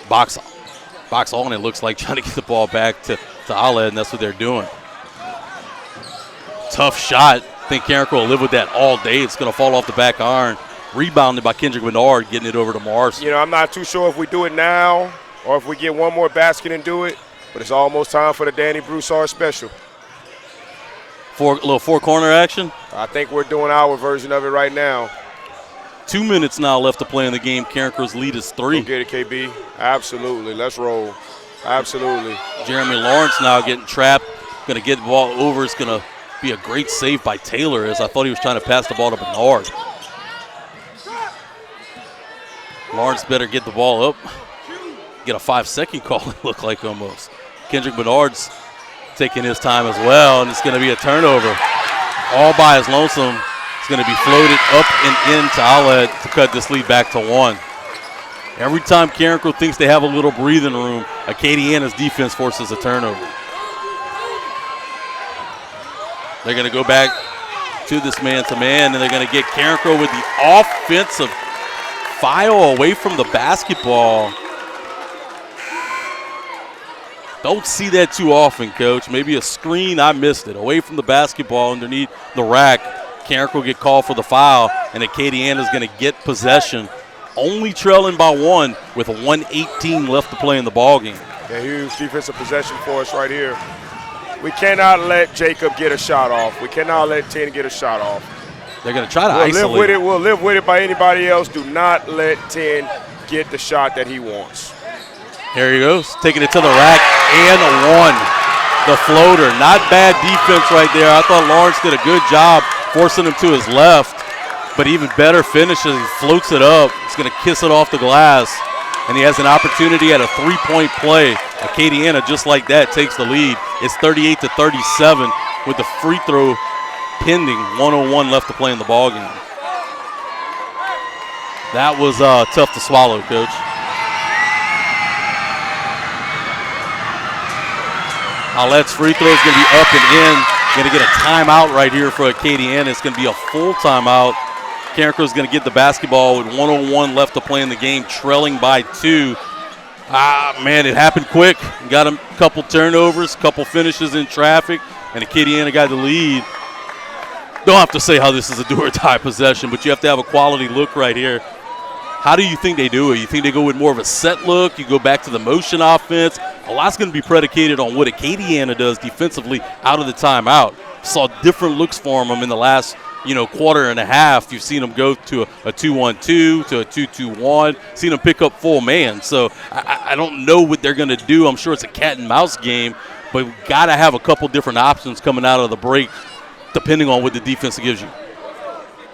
Box box on, it looks like, trying to get the ball back to Aled, and that's what they're doing. Tough shot. I think Carencro will live with that all day. It's going to fall off the back iron. Rebounded by Kendrick Bernard, getting it over to Mars. You know, I'm not too sure if we do it now or if we get one more basket and do it, but it's almost time for the Danny Broussard special. Little four-corner action. I think we're doing our version of it right now. 2 minutes now left to play in the game. Carencro's lead is 3. Go get it, KB. Absolutely. Let's roll. Absolutely. Jeremy Lawrence now getting trapped. Going to get the ball over. It's going to be a great save by Taylor, as I thought he was trying to pass the ball to Bernard. Lawrence better get the ball up. Get a 5-second call, it looked like almost. Kendrick Bernard's taking his time as well, and it's going to be a turnover. All by his lonesome. It's going to be floated up and in to Aled to cut this lead back to 1. Every time Carencro thinks they have a little breathing room, Acadiana's defense forces a turnover. They're going to go back to this man-to-man, and they're going to get Carencro with the offensive foul away from the basketball. Don't see that too often, Coach. Maybe a screen, I missed it. Away from the basketball underneath the rack. Carencro will get called for the foul, and Acadiana is going to get possession. Only trailing by 1 with 1:18 left to play in the ballgame. Yeah, huge defensive possession for us right here. We cannot let Jacob get a shot off. We cannot let 10 get a shot off. They're going to try to isolate. Live with it. We'll live with it by anybody else. Do not let 10 get the shot that he wants. Here he goes, taking it to the rack, and 1. The floater. Not bad defense right there. I thought Lawrence did a good job forcing him to his left, but even better finishes. He floats it up. He's going to kiss it off the glass, and he has an opportunity at a three-point play. Acadiana, just like that, takes the lead. It's 38-37 with the free throw pending. 1:01 left to play in the ballgame. That was tough to swallow, Coach. Aled's free throw is going to be up and in. Going to get a timeout right here for Acadiana. It's going to be a full timeout. Carencro is going to get the basketball with 1:01 left to play in the game, trailing by 2. Man, it happened quick. Got a couple turnovers, couple finishes in traffic, and Acadiana got the lead. Don't have to say how this is a do-or-die possession, but you have to have a quality look right here. How do you think they do it? You think they go with more of a set look? You go back to the motion offense? A lot's going to be predicated on what Acadiana does defensively out of the timeout. Saw different looks for them in the last, quarter and a half. You've seen them go to a 2-1-2, to a 2-2-1, seen them pick up full man. So I don't know what they're going to do. I'm sure it's a cat and mouse game, but we've got to have a couple different options coming out of the break depending on what the defense gives you.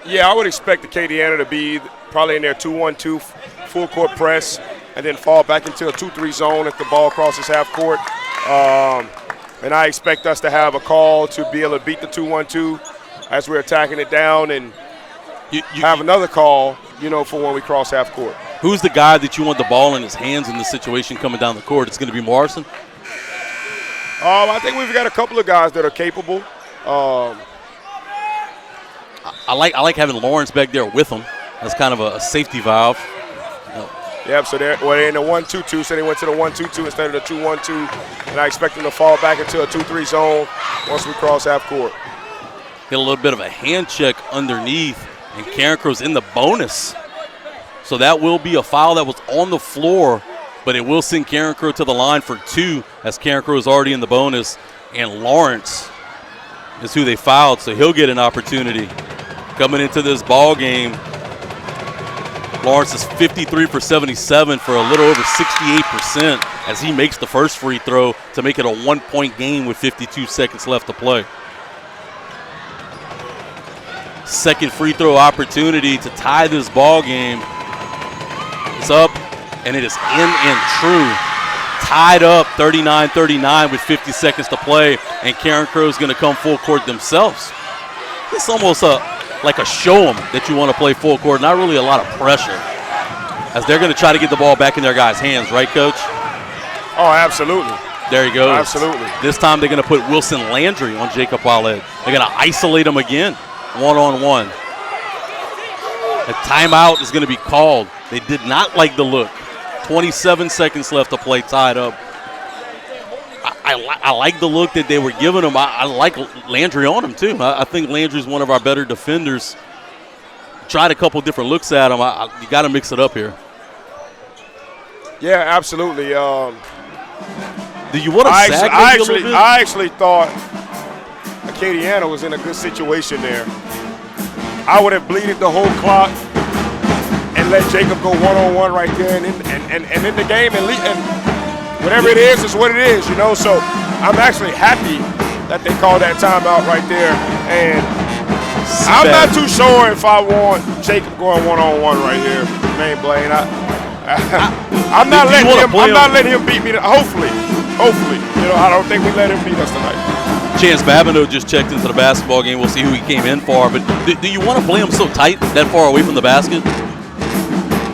Yeah, I would expect Acadiana to be probably in their 2-1-2 full court press and then fall back into a 2-3 zone if the ball crosses half court. And I expect us to have a call to be able to beat the 2-1-2 as we're attacking it down, and you have another call, for when we cross half court. Who's the guy that you want the ball in his hands in this situation coming down the court? It's going to be Morrison? I think we've got a couple of guys that are capable. I like having Lawrence back there with him. That's kind of a safety valve. Yep, so they're in the 1-2-2, so they went to the 1-2-2 instead of the 2-1-2, and I expect them to fall back into a 2-3 zone once we cross half court. Get a little bit of a hand check underneath, and Carencro's in the bonus. So that will be a foul that was on the floor, but it will send Carencro to the line for 2 as Carencro is already in the bonus, and Lawrence is who they fouled, so he'll get an opportunity. Coming into this ball game, Lawrence is 53 for 77 for a little over 68% as he makes the first free throw to make it a 1-point game with 52 seconds left to play. Second free throw opportunity to tie this ball game. It's up, and it is in and true. Tied up 39-39 with 50 seconds to play, and Carencro is going to come full court themselves. It's almost like a show 'em that you want to play full court, not really a lot of pressure, as they're going to try to get the ball back in their guys' hands, right, Coach? Oh, absolutely. There you go. Absolutely. This time they're going to put Wilson Landry on Jacob Aled. They're going to isolate him again, one-on-one. A timeout is going to be called. They did not like the look. 27 seconds left to play, tied up. I like the look that they were giving him. I like Landry on him, too. I think Landry's one of our better defenders. Tried a couple different looks at him. You got to mix it up here. Yeah, absolutely. Do you want to sag maybe a little bit? I actually thought Acadiana was in a good situation there. I would have bleeded the whole clock and let Jacob go one-on-one right there and in the game and whatever it is what it is, you know. So I'm actually happy that they called that timeout right there. And I'm not too sure if I want Jacob going one-on-one right here, Main Blaine. I'm not letting him beat me. Hopefully, you know, I don't think we let him beat us tonight. Chance Babineau just checked into the basketball game. We'll see who he came in for. But do you want to play him so tight, that far away from the basket?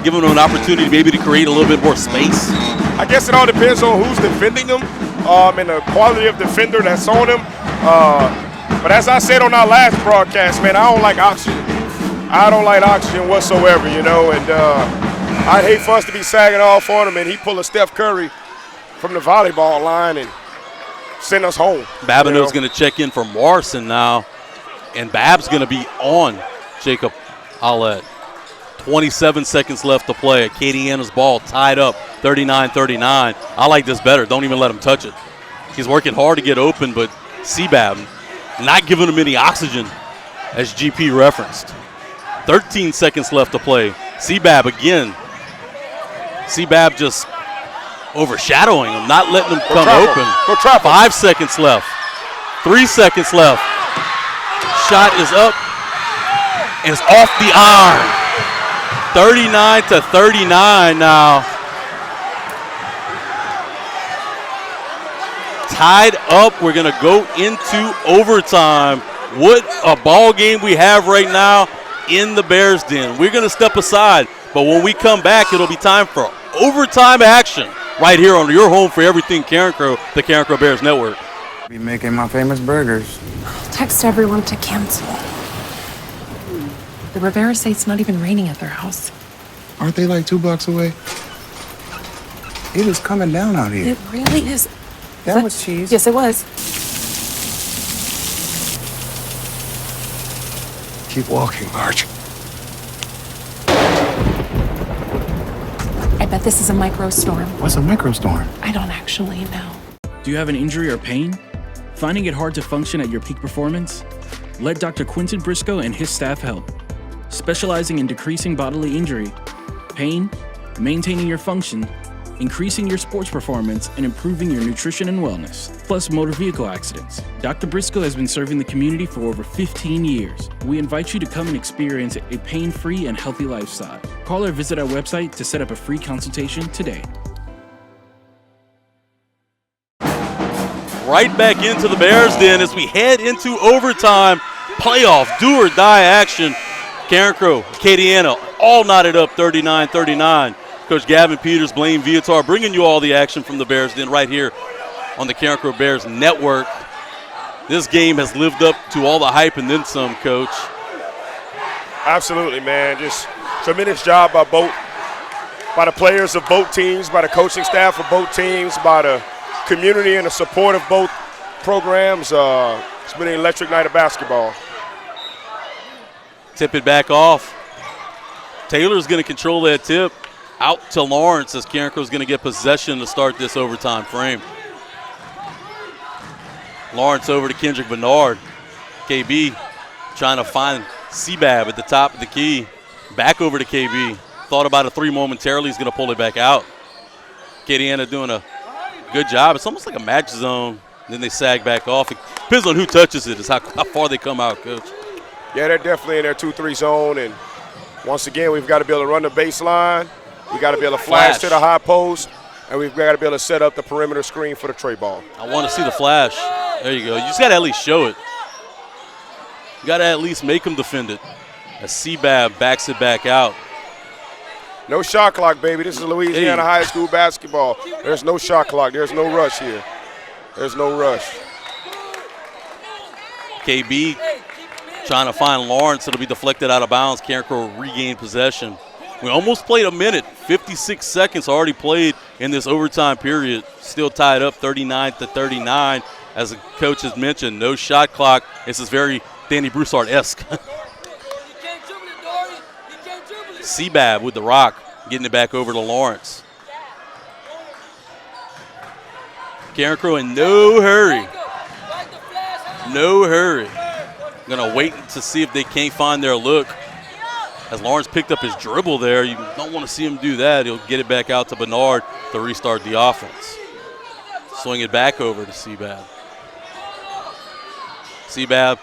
Give him an opportunity maybe to create a little bit more space? I guess it all depends on who's defending him and the quality of defender that's on him. But as I said on our last broadcast, man, I don't like oxygen. I don't like oxygen whatsoever, you know. And I'd hate for us to be sagging off on him and he pull a Steph Curry from the volleyball line and send us home. Babineau's going to check in for Morrison now, and Bab's going to be on Jacob Allet. 27 seconds left to play. Acadiana's ball tied up, 39-39. I like this better. Don't even let him touch it. He's working hard to get open, but C-Bab not giving him any oxygen, as GP referenced. 13 seconds left to play. C-Bab again. C-Bab just overshadowing him, not letting him come open. Go trap him. 5 seconds left. 3 seconds left. Shot is up and it's off the iron. 39-39 now. Tied up. We're going to go into overtime. What a ball game we have right now in the Bears Den. We're going to step aside, but when we come back, it'll be time for overtime action right here on your home for everything Carencro, the Carencro Bears Network. Be making my famous burgers. Text everyone to cancel. The Rivera say it's not even raining at their house. Aren't they like 2 blocks away? It is coming down out here. It really is. That was cheese. Yes, it was. Keep walking, Marge. I bet this is a microstorm. What's a microstorm? I don't actually know. Do you have an injury or pain? Finding it hard to function at your peak performance? Let Dr. Quinton Briscoe and his staff help. Specializing in decreasing bodily injury, pain, maintaining your function, increasing your sports performance, and improving your nutrition and wellness, plus motor vehicle accidents. Dr. Briscoe has been serving the community for over 15 years. We invite you to come and experience a pain-free and healthy lifestyle. Call or visit our website to set up a free consultation today. Right back into the Bears Den as we head into overtime. Playoff, do or die action. Carencro, Acadiana, all knotted up 39-39. Coach Gavin Peters, Blaine Viatar bringing you all the action from the Bears Den right here on the Carencro Bears Network. This game has lived up to all the hype and then some, Coach. Absolutely, man. Just tremendous job by the players of both teams, by the coaching staff of both teams, by the community and the support of both programs. It's been an electric night of basketball. Tip it back off. Taylor's going to control that tip. Out to Lawrence as Carencro's going to get possession to start this overtime frame. Lawrence over to Kendrick Bernard. KB trying to find C-Bab at the top of the key. Back over to KB. Thought about a three momentarily. He's going to pull it back out. Acadiana doing a good job. It's almost like a match zone. Then they sag back off. It depends on who touches it is how far they come out, Coach. Yeah, they're definitely in their 2-3 zone. And once again, we've got to be able to run the baseline. We got to be able to flash to the high post. And we've got to be able to set up the perimeter screen for the tray ball. I want to see the flash. There you go. You just got to at least show it. You got to at least make them defend it. As C-Bab backs it back out. No shot clock, baby. This is Louisiana high school basketball. There's no shot clock. There's no rush here. There's no rush. KB trying to find Lawrence. It'll be deflected out of bounds. Carencro regain possession. We almost played a minute. 56 seconds already played in this overtime period. Still tied up 39-39. As the coach has mentioned, no shot clock. This is very Danny Broussard-esque. Seabab with the rock, getting it back over to Lawrence. Carencro in no hurry. No hurry. Going to wait to see if they can't find their look. As Lawrence picked up his dribble there, you don't want to see him do that. He'll get it back out to Bernard to restart the offense. Swing it back over to Seabab. Seabab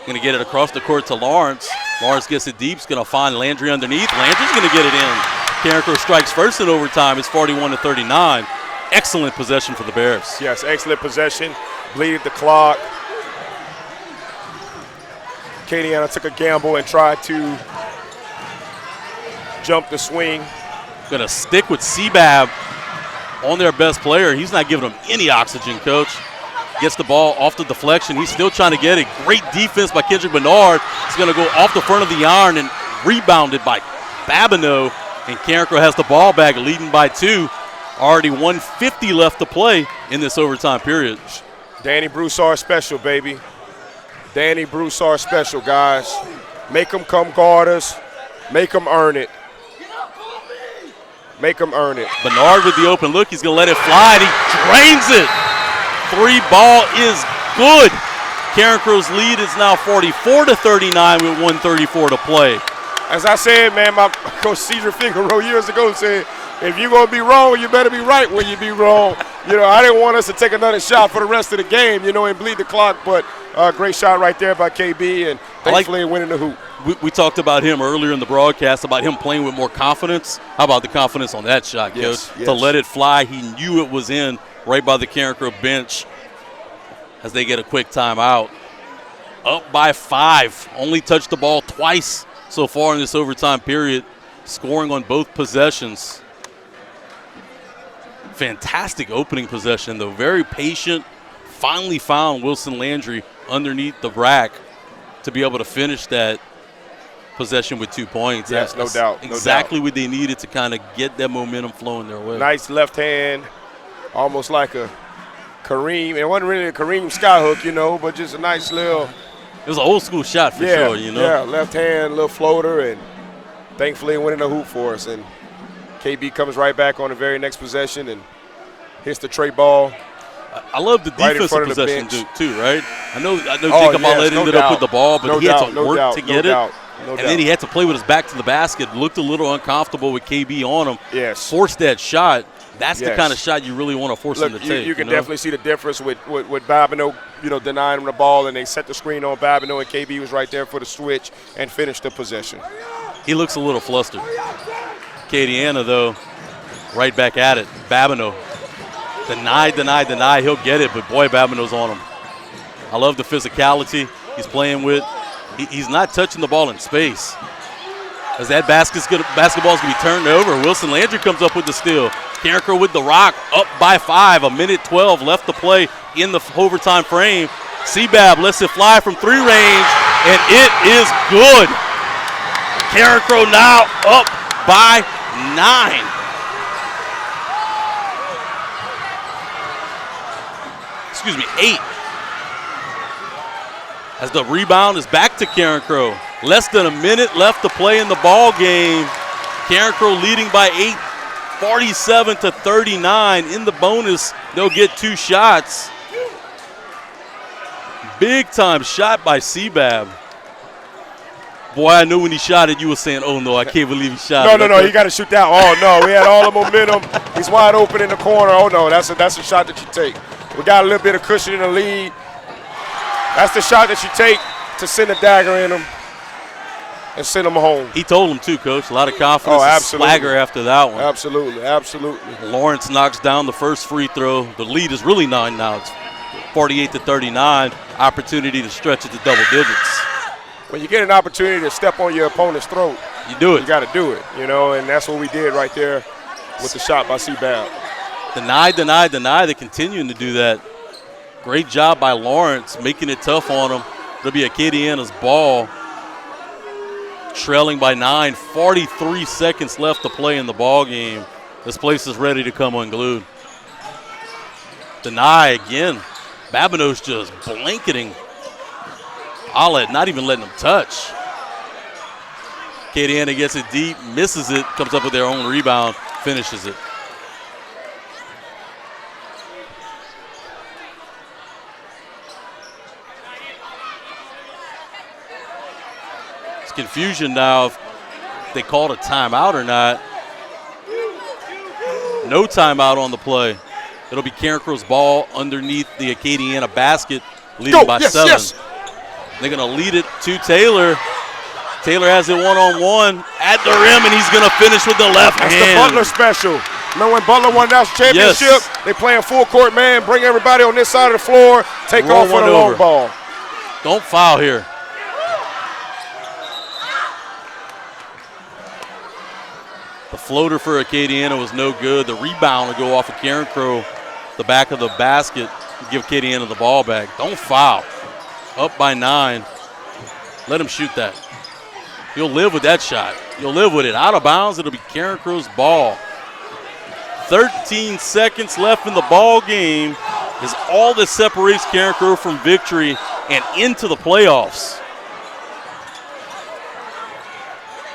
going to get it across the court to Lawrence. Lawrence gets it deep. He's going to find Landry underneath. Landry's going to get it in. Carencro strikes first in overtime. It's 41-39. Excellent possession for the Bears. Yes, excellent possession. Bleeded the clock. Acadiana took a gamble and tried to jump the swing. Going to stick with Seabab on their best player. He's not giving them any oxygen, Coach. Gets the ball off the deflection. He's still trying to get it. Great defense by Kendrick Bernard. He's going to go off the front of the iron and rebounded by Babineau. And Carencro has the ball back, leading by 2. Already 1:50 left to play in this overtime period. Danny Broussard special, baby. Danny Broussard special, guys. Make them come guard us. Make them earn it. Make them earn it. Bernard with the open look. He's going to let it fly, and he drains it. 3 ball is good. Carencro's lead is now 44-39 with 1:34 to play. As I said, man, my Coach Cedar Figueroa years ago said, if you're going to be wrong, you better be right when you be wrong. You know, I didn't want us to take another shot for the rest of the game, you know, and bleed the clock, but great shot right there by KB, and thankfully winning the hoop. We talked about him earlier in the broadcast, about him playing with more confidence. How about the confidence on that shot, Coach? Yes. To let it fly, he knew it was in right by the Carencro bench as they get a quick timeout. Up by 5, only touched the ball twice so far in this overtime period, scoring on both possessions. Fantastic opening possession, though. Very patient. Finally found Wilson Landry underneath the rack to be able to finish that possession with 2 points. Yes, no doubt. Exactly what they needed to kind of get that momentum flowing their way. Nice left hand, almost like a Kareem. It wasn't really a Kareem skyhook, you know, but just a nice little. It was an old school shot for sure, you know. Yeah, left hand, little floater, and thankfully winning the hoop for us. And KB comes right back on the very next possession and hits the tray ball. I love the right defensive possession too, right? I know Jacob Mollett ended up with the ball, but he had to work to get it. And then he had to play with his back to the basket. Looked a little uncomfortable with KB on him. Yes. Forced that shot. That's the kind of shot you really want to force him to take. You can definitely see the difference with Babineau, you know, denying him the ball, and they set the screen on Babineau, and KB was right there for the switch and finished the possession. He looks a little flustered. Acadiana, though, right back at it. Babineau. Deny. He'll get it, but boy, Babineau's on him. I love the physicality he's playing with. He's not touching the ball in space. As that basketball's going to be turned over, Wilson Landry comes up with the steal. Carencro with the rock, up by 5. 1:12 left to play in the overtime frame. Seabab lets it fly from 3 range, and it is good. Carencro now up by 9. Excuse me, 8. As the rebound is back to Carencro. Less than a minute left to play in the ball game. Carencro leading by 8, 47-39. In the bonus, they'll get 2 shots. Big time shot by Seabab. Boy, I knew when he shot it, you were saying, oh no, I can't believe he shot it. No, you got to shoot that. Oh no, we had all the momentum. He's wide open in the corner. Oh no, that's a shot that you take. We got a little bit of cushion in the lead. That's the shot that you take to send a dagger in him and send him home. He told him too, Coach. A lot of confidence. Oh, absolutely. Swagger after that one. Absolutely. Lawrence knocks down the first free throw. The lead is really 9 now. It's 48-39. Opportunity to stretch it to double digits. When you get an opportunity to step on your opponent's throat, you do it. You got to do it, you know, and that's what we did right there with the shot by Seabab. Deny. They're continuing to do that. Great job by Lawrence, making it tough on him. It'll be Acadiana's ball. trailing by 9, 43 seconds left to play in the ball game. This place is ready to come unglued. Deny again. Babineau's just blanketing Allet, not even letting him touch. Acadiana gets it deep, misses it, comes up with their own rebound, finishes it. It's confusion now if they called a timeout or not. No timeout on the play. It'll be Carencro's ball underneath the Acadiana basket, leading by 7. Yes. They're going to lead it to Taylor. Taylor has it one-on-one at the rim, and he's going to finish with the left hand. That's the Butler special. Remember when Butler won that championship? Yes. They play a full court man, bring everybody on this side of the floor, take Roll off for one the long over. ball. Don't foul here. The floater for Acadiana was no good. The rebound will go off of Carencro, the back of the basket, give Acadiana the ball back. Don't foul. Up by 9. Let him shoot that. You'll live with that shot. You'll live with it. Out of bounds, it'll be Carencro's ball. 13 seconds left in the ball game is all that separates Carencro from victory and into the playoffs.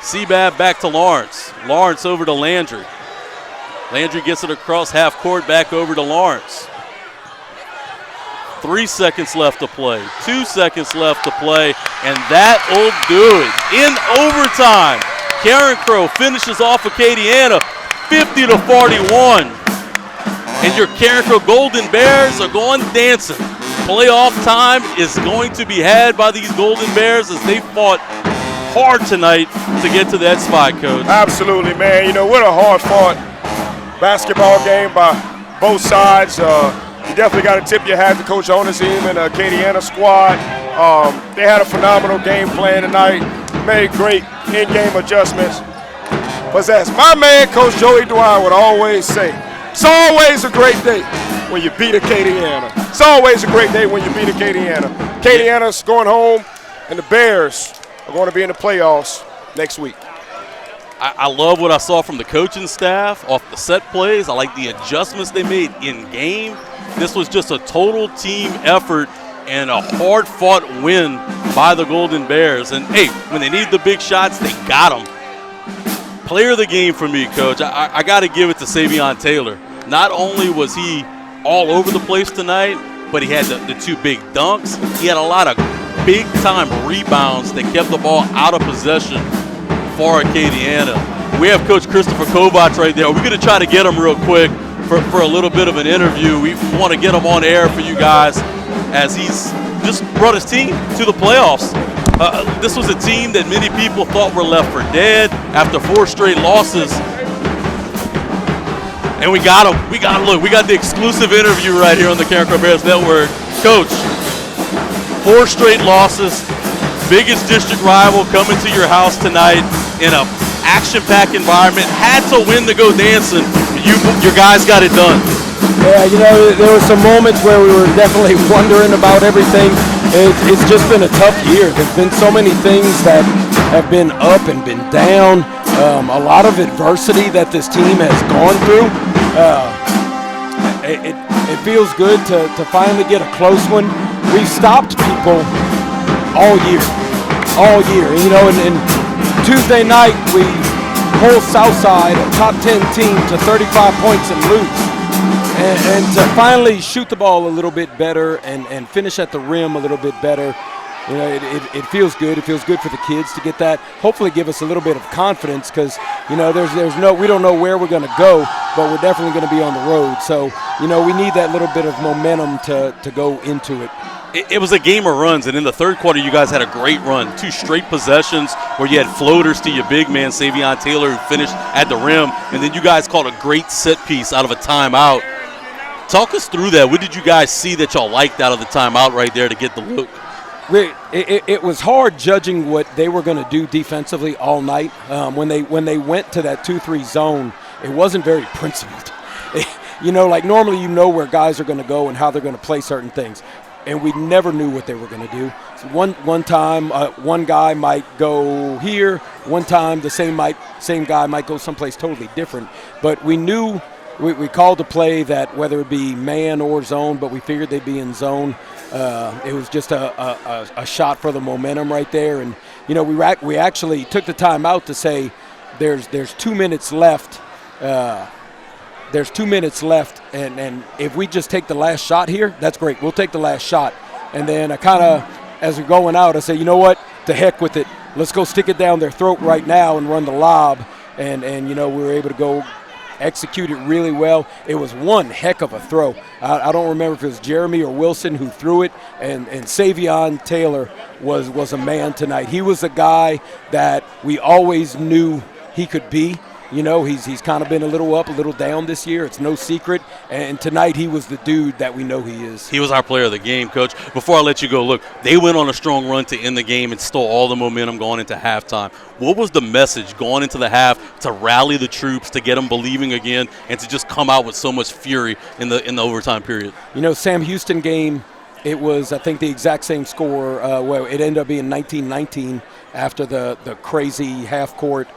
Seabab back to Lawrence. Lawrence over to Landry. Landry gets it across half court, back over to Lawrence. 3 seconds left to play. 2 seconds left to play, and that'll do it. In overtime, Carencro finishes off Acadiana 50-41. And your Carencro Golden Bears are going dancing. Playoff time is going to be had by these Golden Bears as they fought hard tonight to get to that spot, Coach. Absolutely, man. You know, what a hard-fought basketball game by both sides. You definitely got to tip your hat to Coach Onasim and the Acadiana squad. They had a phenomenal game plan tonight, made great in-game adjustments. But as my man, Coach Joey Dwyer, would always say, it's always a great day when you beat Acadiana. It's always a great day when you beat Acadiana. Acadiana's going home, and the Bears are going to be in the playoffs next week. I love what I saw from the coaching staff off the set plays. I like the adjustments they made in game. This was just a total team effort and a hard-fought win by the Golden Bears. And, hey, when they need the big shots, they got them. Player of the game for me, Coach, I got to give it to Savion Taylor. Not only was he all over the place tonight, but he had the 2 big dunks. He had a lot of big-time rebounds that kept the ball out of possession for Acadiana. We have Coach Christopher Kovacs right there. We're going to try to get him real quick for a little bit of an interview. We want to get him on air for you guys as he's just brought his team to the playoffs. This was a team that many people thought were left for dead after 4 straight losses. And we got him. We got the exclusive interview right here on the Carencro Bears Network. Coach, 4 straight losses. Biggest district rival coming to your house tonight in a action-packed environment. Had to win to go dancing. Your guys got it done. Yeah, you know, there were some moments where we were definitely wondering about everything. It's just been a tough year. There's been so many things that have been up and been down. A lot of adversity that this team has gone through. It feels good to finally get a close one. We've stopped people all year. You know, and Tuesday night we hold Southside, a top 10 team, to 35 points and lose. And to finally shoot the ball a little bit better and finish at the rim a little bit better, you know, it feels good. It feels good for the kids to get that. Hopefully give us a little bit of confidence because, you know, we don't know where we're going to go, but we're definitely going to be on the road. So, you know, we need that little bit of momentum to go into it. It was a game of runs, and in the third quarter, you guys had a great run. 2 straight possessions where you had floaters to your big man, Savion Taylor, who finished at the rim, and then you guys called a great set piece out of a timeout. Talk us through that. What did you guys see that y'all liked out of the timeout right there to get the look? It was hard judging what they were going to do defensively all night. When they went to that 2-3 zone, it wasn't very principled. You know, like normally you know where guys are going to go and how they're going to play certain things. And we never knew what they were going to do. one time one guy might go here, one time the same guy might go someplace totally different. But we knew we called a play that whether it be man or zone, but we figured they'd be in zone. It was just a shot for the momentum right there, and we actually took the time out to say there's 2 minutes left. There's 2 minutes left, and if we just take the last shot here, that's great. We'll take the last shot. And then I kind of, as we're going out, I say, you know what, to heck with it. Let's go stick it down their throat right now and run the lob. And we were able to go execute it really well. It was one heck of a throw. I don't remember if it was Jeremy or Wilson who threw it, and Savion Taylor was a man tonight. He was a guy that we always knew he could be. He's kind of been a little up, a little down this year. It's no secret. And tonight he was the dude that we know he is. He was our player of the game, Coach. Before I let you go, look, they went on a strong run to end the game and stole all the momentum going into halftime. What was the message going into the half to rally the troops, to get them believing again, and to just come out with so much fury in the overtime period? Sam Houston game, it was, I think, the exact same score. It ended up being 19-19 after the crazy half-court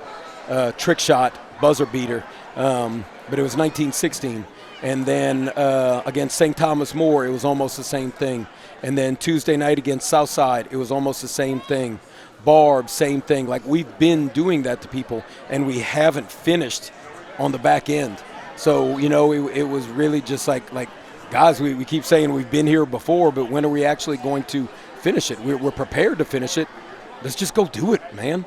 trick shot buzzer beater, but it was 19-16. And then against St. Thomas More, it was almost the same thing. And then Tuesday night against Southside, it was almost the same thing. Barb, same thing. Like, we've been doing that to people, and we haven't finished on the back end. So, it was really just like guys, we keep saying we've been here before, but when are we actually going to finish it? We're prepared to finish it. Let's just go do it, man.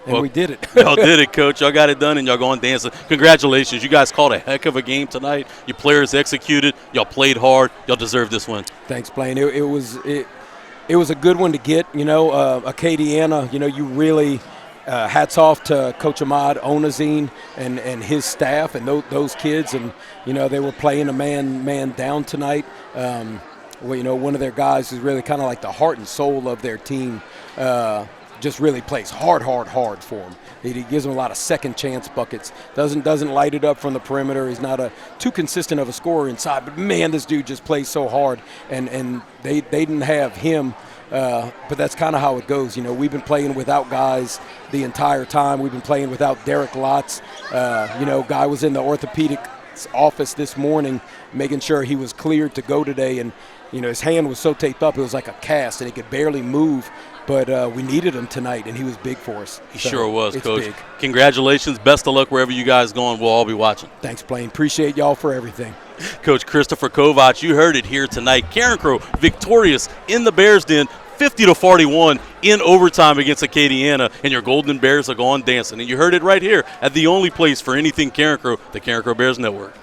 And we did it. Y'all did it, Coach. Y'all got it done, and y'all going dancing. Congratulations. You guys called a heck of a game tonight. Your players executed. Y'all played hard. Y'all deserve this win. Thanks, Blaine. It was a good one to get. Acadiana, you really hats off to Coach Ahmad Onazine and his staff and those kids. And, they were playing a man down tonight. One of their guys is really kind of like the heart and soul of their team. Just really plays hard for him. He gives him a lot of second chance buckets. Doesn't light it up from the perimeter. He's not too consistent of a scorer inside. But man, this dude just plays so hard. And they didn't have him. But that's kind of how it goes. We've been playing without guys the entire time. We've been playing without Derek Lotz. Guy was in the orthopedic office this morning, making sure he was cleared to go today. And his hand was so taped up, it was like a cast, and he could barely move. But we needed him tonight, and he was big for us. He sure was, Coach. Big. Congratulations. Best of luck wherever you guys going. We'll all be watching. Thanks, Blaine. Appreciate y'all for everything. Coach Christopher Kovac, you heard it here tonight. Carencro victorious in the Bears Den, 50-41 in overtime against Acadiana, and your Golden Bears are going dancing. And you heard it right here at the only place for anything Carencro, the Carencro Bears Network.